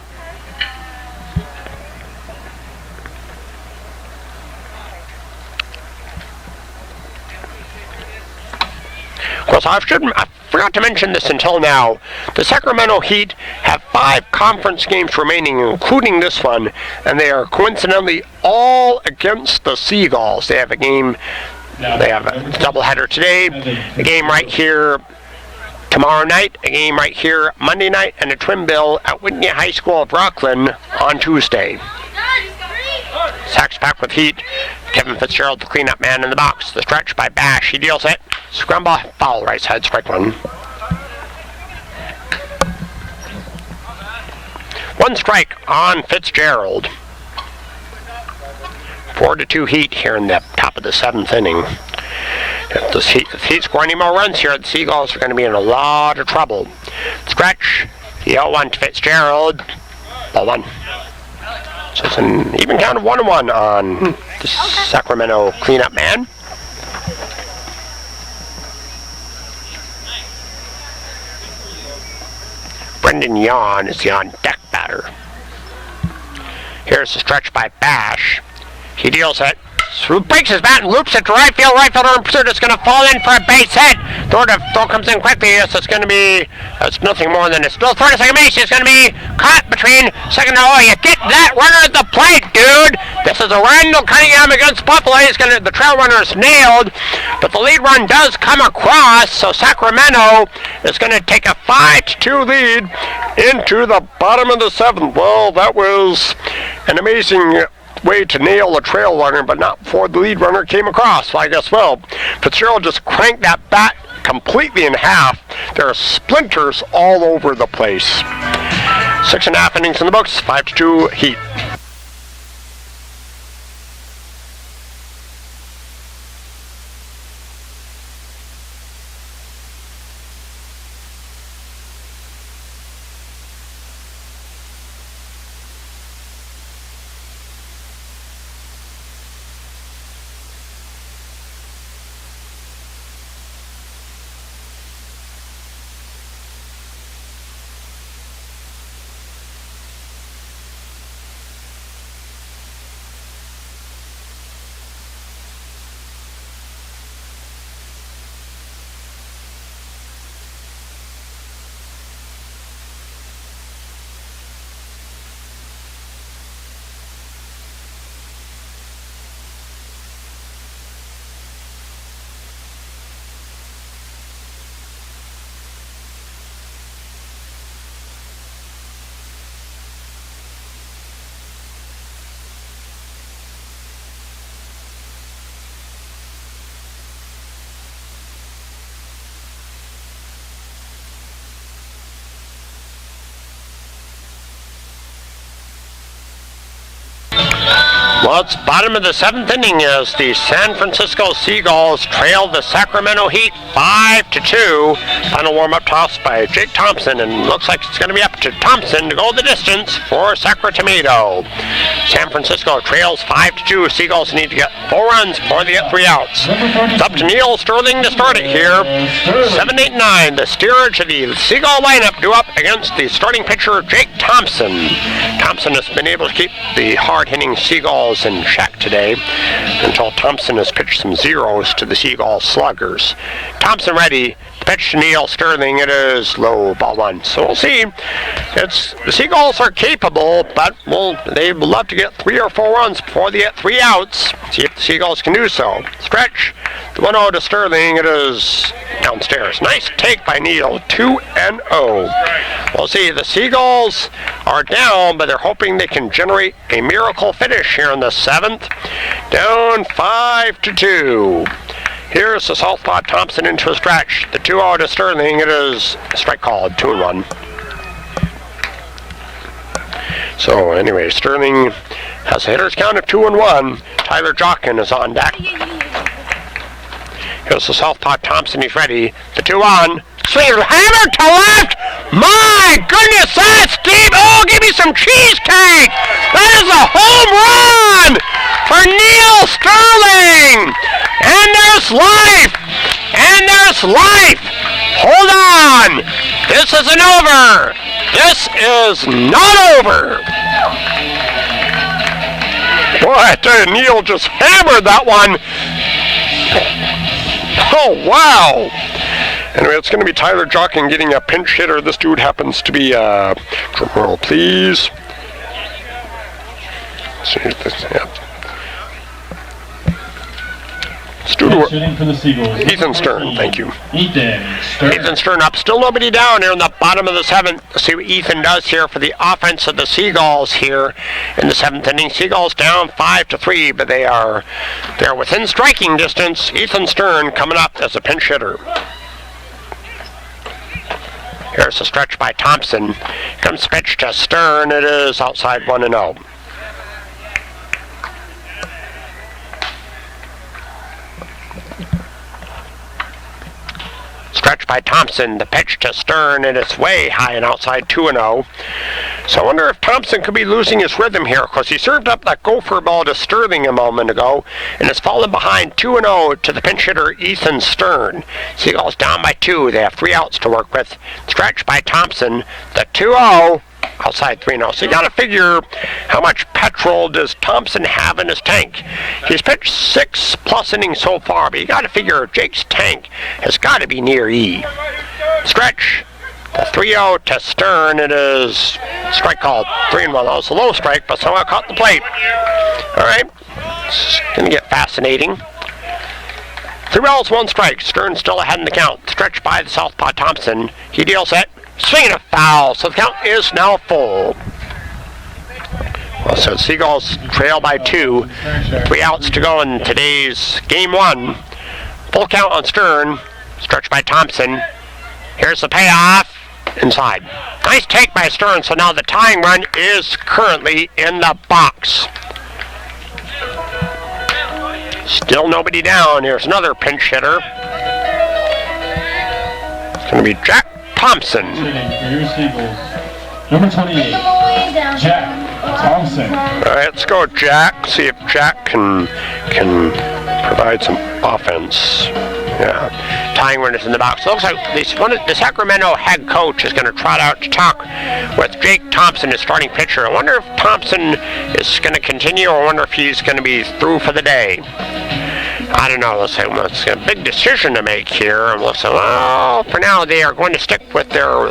S1: Of course, I forgot to mention this until now. The Sacramento Heat have 5 conference games remaining, including this one, and they are coincidentally all against the Seagulls. They have a game, they have a doubleheader today, a game right here tomorrow night, a game right here Monday night, and a twin bill at Whitney High School of Rockland on Tuesday. Sacks pack with heat. Kevin Fitzgerald, the cleanup man in the box. The stretch by Bash. He deals it. Scrumble, foul, right side, strike 1. 1 strike on Fitzgerald. 4-2 Heat here in the top of the 7th inning. If the Heat score any more runs here, the Seagulls are going to be in a lot of trouble. Stretch. The 0-1 to Fitzgerald. Ball 1. So it's an even count of 1-1 on the Sacramento cleanup man. Brendan Yawn is the on-deck batter. Here's the stretch by Bash. He deals it. Breaks his bat and loops it to right field. Right fielder in pursuit. It's going to fall in for a base hit. Throw comes in quickly. Yes, it's going to be. That's nothing more than a still throw to second base. It's going to be caught between second and you get that runner at the plate, dude. This is a Randall Cunningham against Buffalo. The trail runner is nailed, but the lead run does come across. So Sacramento is going to take a 5-2 lead into the bottom of the 7th. Well, that was an amazing way to nail a trail runner, but not before the lead runner came across. So I guess, Fitzgerald just cranked that bat completely in half. There are splinters all over the place. 6.5 innings in the books, 5-2 Heat. Well, it's bottom of the 7th inning as the San Francisco Seagulls trail the Sacramento Heat 5-2. Final warm-up toss by Jake Thompson, and looks like it's going to be up to Thompson to go the distance for Sacramento. San Francisco trails 5-2. Seagulls need to get 4 runs before they get 3 outs. It's up to Neil Sterling to start it here. 7-8-9, the steerage of the Seagull lineup due up against the starting pitcher Jake Thompson. Thompson has been able to keep the hard-hitting Seagulls in check today until Thompson has pitched some zeros to the Seagull sluggers. Thompson ready, The pitch to Neil Sterling. It is low, ball one. So we'll see. The Seagulls are capable, but they would love to get 3 or 4 runs before they get 3 outs. See if the Seagulls can do so. Stretch. The 1-0 to Sterling. It is downstairs. Nice take by Neil. 2-0. We'll see. The Seagulls are down, but they're hoping they can generate a miracle finish here in the 7th. Down 5-2. Here's the southpaw Thompson into a stretch. The 2-0 to Sterling. It is a strike called. 2-1. So anyway, Sterling has a hitter's count of 2-1. Tyler Jockin is on deck. Here's the southpaw Thompson. He's ready. The 2-1. Swing hammer to left. My goodness, that's deep. Oh, give me some cheesecake. That is a home run for Neil Sterling. And there's life. And there's life. Hold on. This isn't over. This is not over. Boy, I tell you, Neil just hammered that one. Oh, wow. Anyway, it's going to be Tyler Jockin getting a pinch hitter. This dude happens to be, drum roll, please.
S2: Shooting for the Seagulls.
S1: Ethan Stern, thank you.
S2: Ethan
S1: Stern up. Still nobody down here in the bottom of the 7th. Let's see what Ethan does here for the offense of the Seagulls here in the 7th inning. Seagulls down 5-3, but they're within striking distance. Ethan Stern coming up as a pinch hitter. Here's a stretch by Thompson. Comes pitch to Stern. It is outside 1-0. Stretch by Thompson. The pitch to Stern, and it's way high and outside 2-0. So I wonder if Thompson could be losing his rhythm here, because he served up that gopher ball to Sterling a moment ago, and it's fallen behind 2-0 to the pinch hitter Ethan Stern. Seagulls down by 2. They have 3 outs to work with. Stretch by Thompson. The 2-0. Outside 3-0. So you got to figure how much petrol does Thompson have in his tank. He's pitched 6+ innings so far, but you got to figure Jake's tank has got to be near E. Stretch. The 3-0 to Stern. It is strike called. 3-1. That was a low strike, but somehow caught the plate. All right. It's going to get fascinating. 3 balls, 1 strike. Stern still ahead in the count. Stretch by the southpaw Thompson. He deals it. Swinging a foul, so the count is now full. Well, so Seagulls trail by 2. 3 outs to go in today's game 1. Full count on Stern. Stretch by Thompson. Here's the payoff. Inside. Nice take by Stern, so now the tying run is currently in the box. Still nobody down. Here's another pinch hitter. It's going to be Jack Thompson.
S2: Number 28, Jack Thompson.
S1: All right, let's go Jack. See if Jack can provide some offense. Yeah, tying run is in the box. Looks like the Sacramento head coach is going to trot out to talk with Jake Thompson, his starting pitcher. I wonder if Thompson is going to continue, or I wonder if he's going to be through for the day. I don't know. Let's say it's a big decision to make here. And we'll say, well, for now they are going to stick with their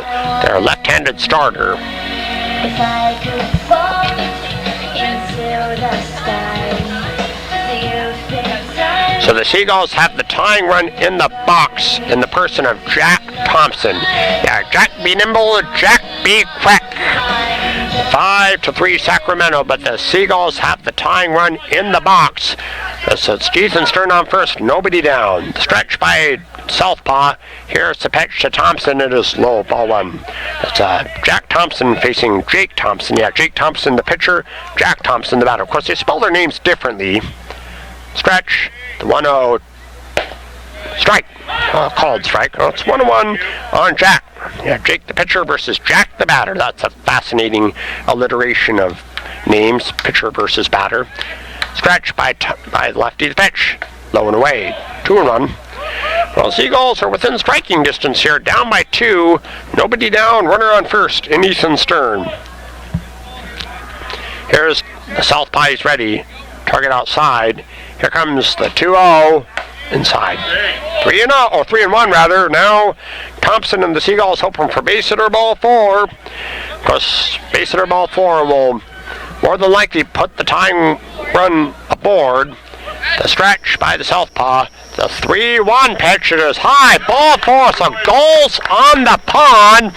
S1: left-handed starter.
S3: If I could fall into the sky, do you think
S1: So the Seagulls have the tying run in the box in the person of Jack Thompson. Yeah, Jack be nimble, Jack be quick. 5-3 Sacramento, but the Seagulls have the tying run in the box. So it's Ethan Stern on first, nobody down. Stretch by southpaw. Here's the pitch to Thompson. It is low, ball 1. It's Jack Thompson facing Jake Thompson. Yeah, Jake Thompson the pitcher, Jack Thompson the batter. Of course, they spell their names differently. Stretch, the 1-0. Strike. Called strike. Oh, it's 1-1 on Jack. Yeah, Jake the pitcher versus Jack the batter. That's a fascinating alliteration of names, pitcher versus batter. Stretch by lefty the pitch. Low and away. 2-1. Well, Seagulls are within striking distance here. Down by 2. Nobody down. Runner on first in Ethan Stern. Here's the southpaw. He's ready. Target outside. Here comes the 2-0. inside. 3-0, or 3-1 rather. Now Thompson and the Seagulls hoping for base hitter ball 4. Of course, base hitter ball 4 will more than likely put the tying run aboard. The stretch by the southpaw. The 3-1 pitch. It is high. Ball 4. So goals on the pond.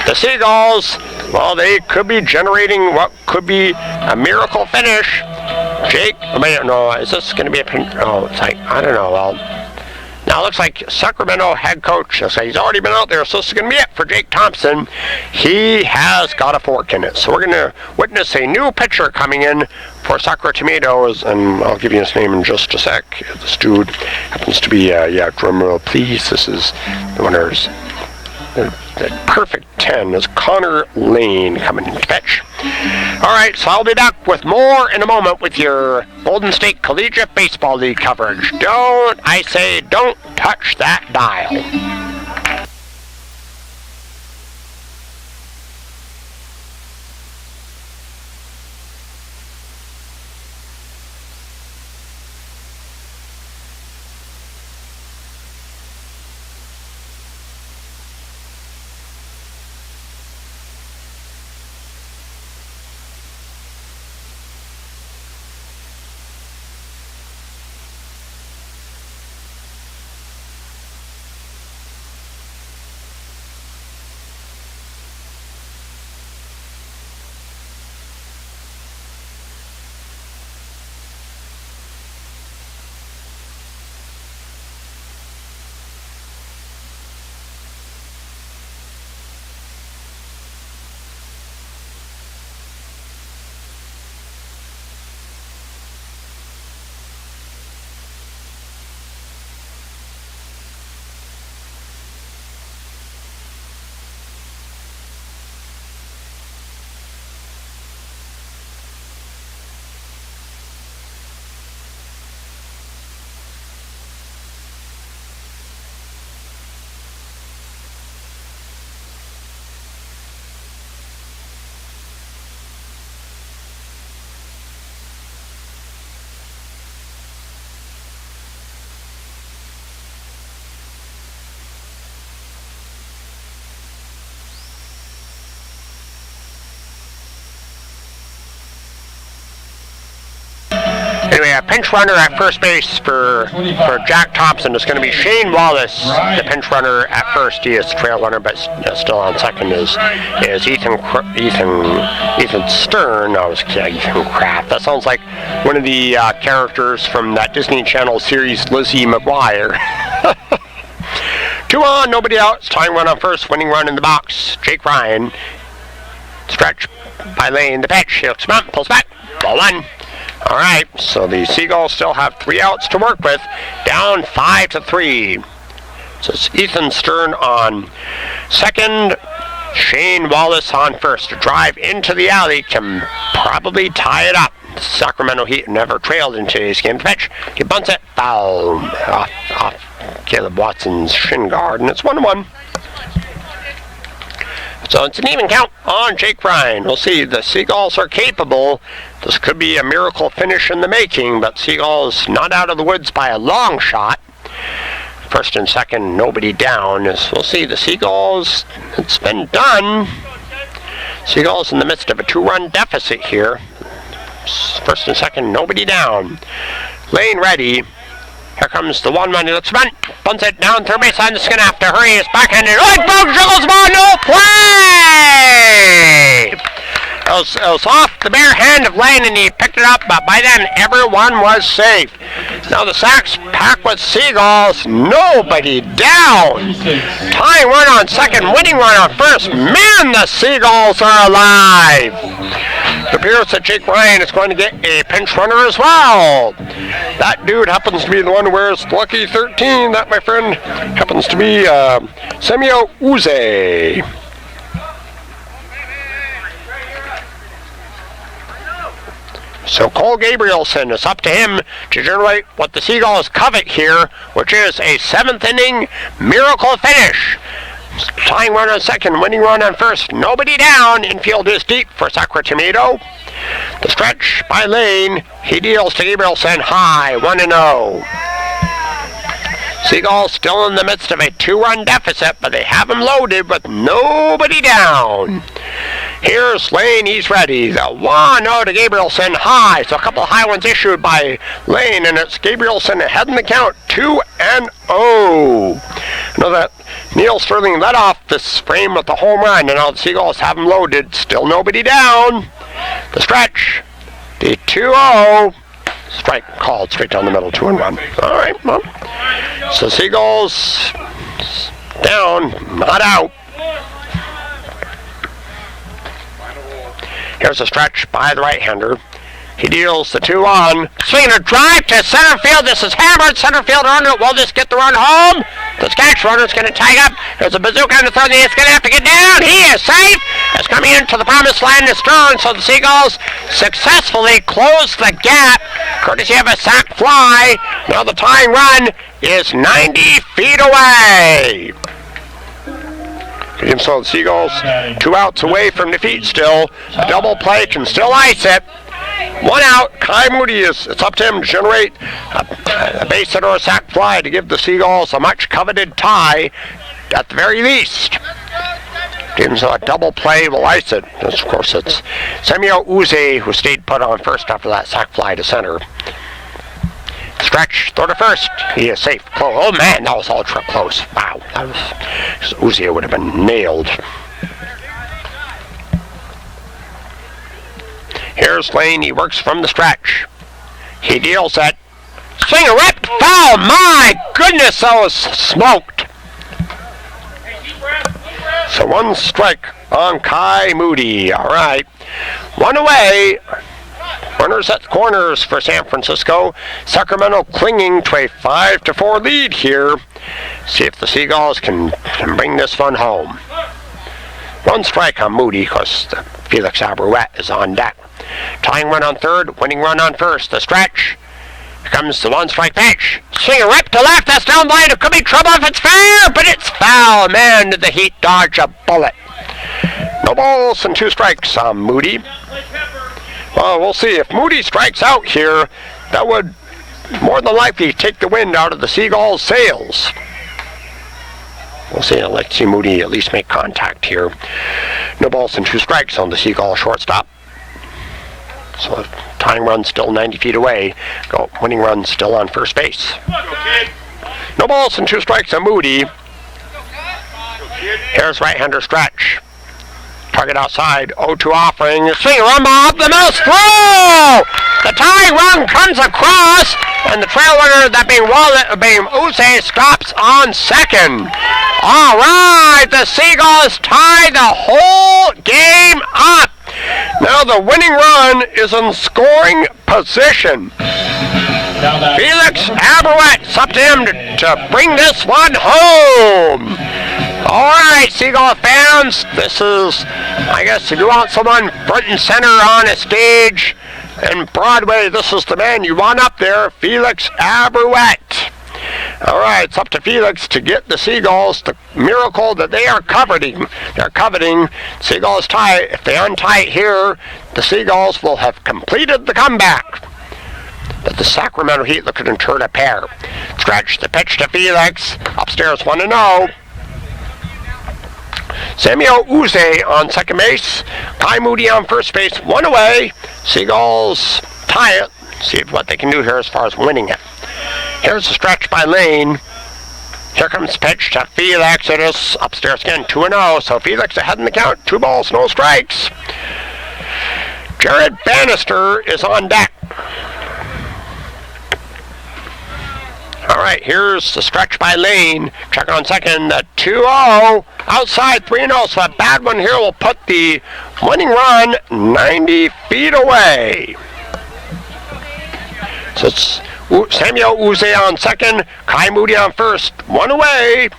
S1: The Seagulls, well, they could be generating what could be a miracle finish. Jake, no, is this going to be a pinch? Oh, it's like, I don't know. Well, now it looks like Sacramento head coach, so he's already been out there, so this is going to be it for Jake Thompson. He has got a fork in it. So we're going to witness a new pitcher coming in for Sacramento, and I'll give you his name in just a sec. This dude happens to be, drum roll please. This is the winners. The perfect 10 is Connor Lane coming in to pitch. Alright, so I'll be back with more in a moment with your Golden State Collegiate Baseball League coverage. Don't touch that dial. Anyway, a pinch runner at first base for Jack Thompson is going to be Shane Wallace, the pinch runner at first. He is the trail runner, but still on second is Ethan Stern. No, it's Ethan Kraft. That sounds like one of the characters from that Disney Channel series, Lizzie McGuire. 2 on, nobody out. It's tying run on first, winning run in the box. Jake Ryan. Stretch by Lane. The pitch. He looks back, pulls back. Ball 1. All right, so the Seagulls still have 3 outs to work with, down 5-3. So it's Ethan Stern on second, Shane Wallace on first. A drive into the alley can probably tie it up. Sacramento Heat never trailed in today's game. Pitch, he bunts it, foul off Caleb Watson's shin guard, and it's 1-1. So it's an even count on Jake Ryan. We'll see. The Seagulls are capable. This could be a miracle finish in the making, but Seagulls not out of the woods by a long shot. First and second, nobody down. As we'll see, the Seagulls, it's been done. Seagulls in the midst of a 2-run deficit here. First and second, nobody down. Lane ready. Here comes the 1-1. He looks bunt. Bunts it down third base line. It's going to have to hurry. It's backhanded. Right, Broke juggles ball. No play! It was off the bare hand of Lane, and he picked it up, but by then everyone was safe. Now the Sox pack with Seagulls. Nobody down. Tying run on second, winning run on first. Man, the Seagulls are alive. It appears that Jake Ryan is going to get a pinch runner as well. That dude happens to be the one who wears lucky 13. That, my friend, happens to be Semio Uze. So Cole Gabrielson, it's up to him to generate what the Seagulls covet here, which is a 7th inning miracle finish. Tying run on second, winning run on first. Nobody down. Infield is deep for Sacramento. The stretch by Lane. He deals to Gabrielson high, 1-0. Seagulls still in the midst of a 2-run deficit, but they have him loaded with nobody down. Here's Lane, he's ready. The 1-0 to Gabrielson, high. So a couple of high ones issued by Lane, and it's Gabrielson ahead in the count, 2-0. Know that Neil Sterling led off this frame with the home run, and now the Seagulls have him loaded. Still nobody down. The stretch, the 2-0. Strike called straight down the middle, 2-1. All right, well, so Seagulls down, not out. Here's a stretch by the right-hander. He deals the 2-on. Swinging a drive to center field. This is hammered. Center fielder under it. Will this get the run home? The catch runner's going to tag up. There's a bazooka on the third. He's going to have to get down. He is safe. It's coming into the promised land to Stern. So the Seagulls successfully close the gap, courtesy of a sac fly. Now the tying run is 90 feet away. And so the Seagulls 2 outs away from defeat still. A double play can still ice it. 1 out. Kai Moody it's up to him to generate a base hit or a sac fly to give the Seagulls a much coveted tie at the very least. And so a double play will ice it. Of course, it's Samuel Uze who stayed put on first after that sac fly to center. Stretch, throw to first. He is safe. Oh man, that was ultra close. Wow, that was Uze would have been nailed. Here's Lane. He works from the stretch. He deals it. Swing a ripped foul. My goodness, that was smoked. So 1 strike on Kai Moody. All right, 1 away. Runners at the corners for San Francisco. Sacramento clinging to a 5-4 lead here. See if the Seagulls can bring this one home. 1 strike on Moody because Felix Abarouette is on deck. Tying run on third, winning run on first. The stretch. Here comes the 1 strike pitch. Swing a rip to left. That's down the line. It could be trouble if it's fair, but it's foul. Man, did the Heat dodge a bullet. No balls and 2 strikes on Moody. Well, we'll see. If Moody strikes out here, that would more than likely take the wind out of the Seagulls' sails. We'll see. I'd like to see Moody at least make contact here. No balls and 2 strikes on the Seagull shortstop. So tying run still 90 feet away. Winning run still on first base. No balls and 2 strikes on Moody. Here's right-hander stretch. Target outside, 0-2 offering. Swing, run ball up the middle, throw! The tying run comes across, and the trail runner, that being Uze, stops on second. All right, the Seagulls tie the whole game up. Now the winning run is in scoring position. Felix Abarouette, it's up to him to bring this one home. All right, Seagull fans, this is, I guess, if you want someone front and center on a stage in Broadway, this is the man you want up there, Felix Abarouette. All right, it's up to Felix to get the Seagulls the miracle that they are coveting. They're coveting. Seagulls tie. If they untie it here, the Seagulls will have completed the comeback that the Sacramento Heat look to turn a pair. Stretch the pitch to Felix. Upstairs 1-0. Samuel Uze on second base. Kai Moody on first base. 1 away. Seagulls tie it. See what they can do here as far as winning it. Here's the stretch by Lane. Here comes the pitch to Felix. It is upstairs again, 2-0. So Felix ahead in the count. 2 balls, no strikes. Jared Bannister is on deck. All right, here's the stretch by Lane. Check on second, 2-0. Outside 3-0, so a bad one here will put the winning run 90 feet away. So it's Samuel Uze on second, Kai Moody on first. 1 away.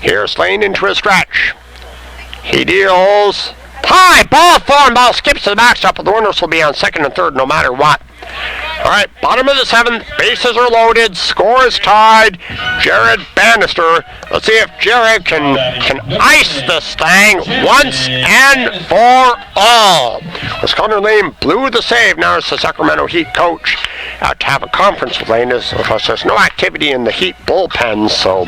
S1: Here's Lane into his stretch. He deals. High ball form, ball skips to the backstop, but the runners will be on second and third no matter what. All right, bottom of the 7th, bases are loaded, score is tied. Jared Bannister. Let's see if Jared can ice this thing once and for all. As Connor Lane blew the save, now it's the Sacramento Heat coach. to have a conference with Lane, as of course there's no activity in the Heat bullpen, so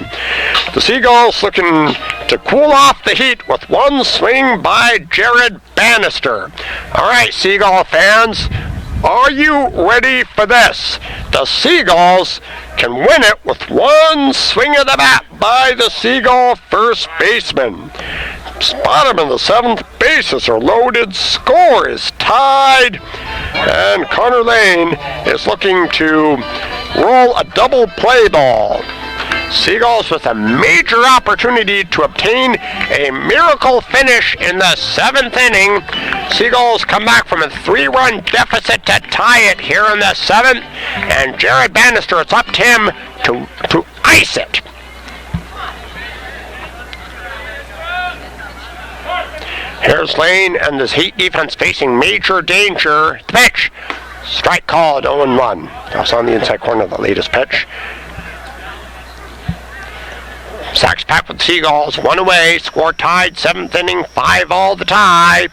S1: the Seagulls looking to cool off the Heat with one swing by Jared Bannister. All right, Seagull fans, are you ready for this? The Seagulls can win it with one swing of the bat by the Seagull first baseman. Bottom of the 7th, bases are loaded, score is tied, and Connor Lane is looking to roll a double play ball. Seagulls with a major opportunity to obtain a miracle finish in the 7th inning. Seagulls come back from a 3-run deficit to tie it here in the 7th, and Jared Bannister, it's up to him to ice it. Here's Lane and this Heat defense facing major danger. The pitch. Strike called, 0-1. That's on the inside corner of the latest pitch. Sacks packed with Seagulls, 1 away, score tied, 7th inning, 5-all the tie.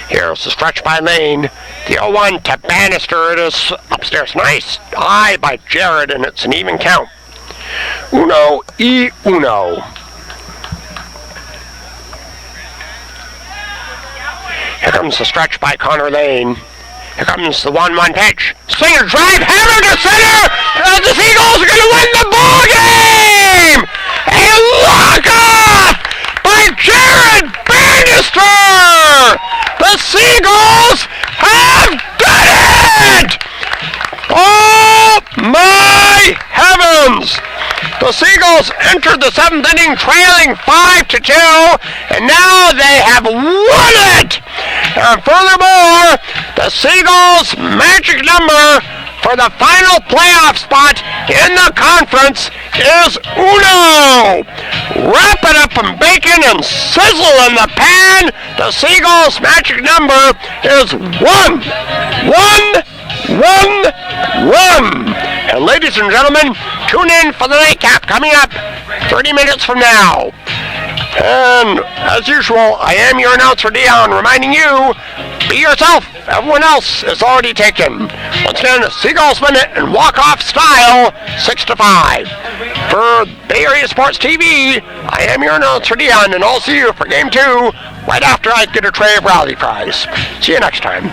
S1: Here's the stretch by Lane. The 0-1 to Bannister. It is upstairs. Nice eye by Jared, and it's an even count. 1-1. Here comes the stretch by Connor Lane. Here comes the 1-1 pitch. Swing and drive, hammer to center! The Seagulls are going to win the ball game! A walk-off by Jared Bannister! The Seagulls have done it! Oh my heavens! The Seagulls entered the 7th inning trailing 5-2, and now they have won it! And furthermore, the Seagulls' magic number for the final playoff spot in the conference is uno! Wrap it up in bacon and sizzle in the pan. The Seagulls' magic number is 1. 1. And ladies and gentlemen, tune in for the nightcap coming up 30 minutes from now. And as usual, I am your announcer, Dion, reminding you, be yourself. Everyone else is already taken. Once again, Seagulls win it in walk-off style, 6-5. For Bay Area Sports TV, I am your announcer, Dion, and I'll see you for Game 2 right after I get a tray of rally fries. See you next time.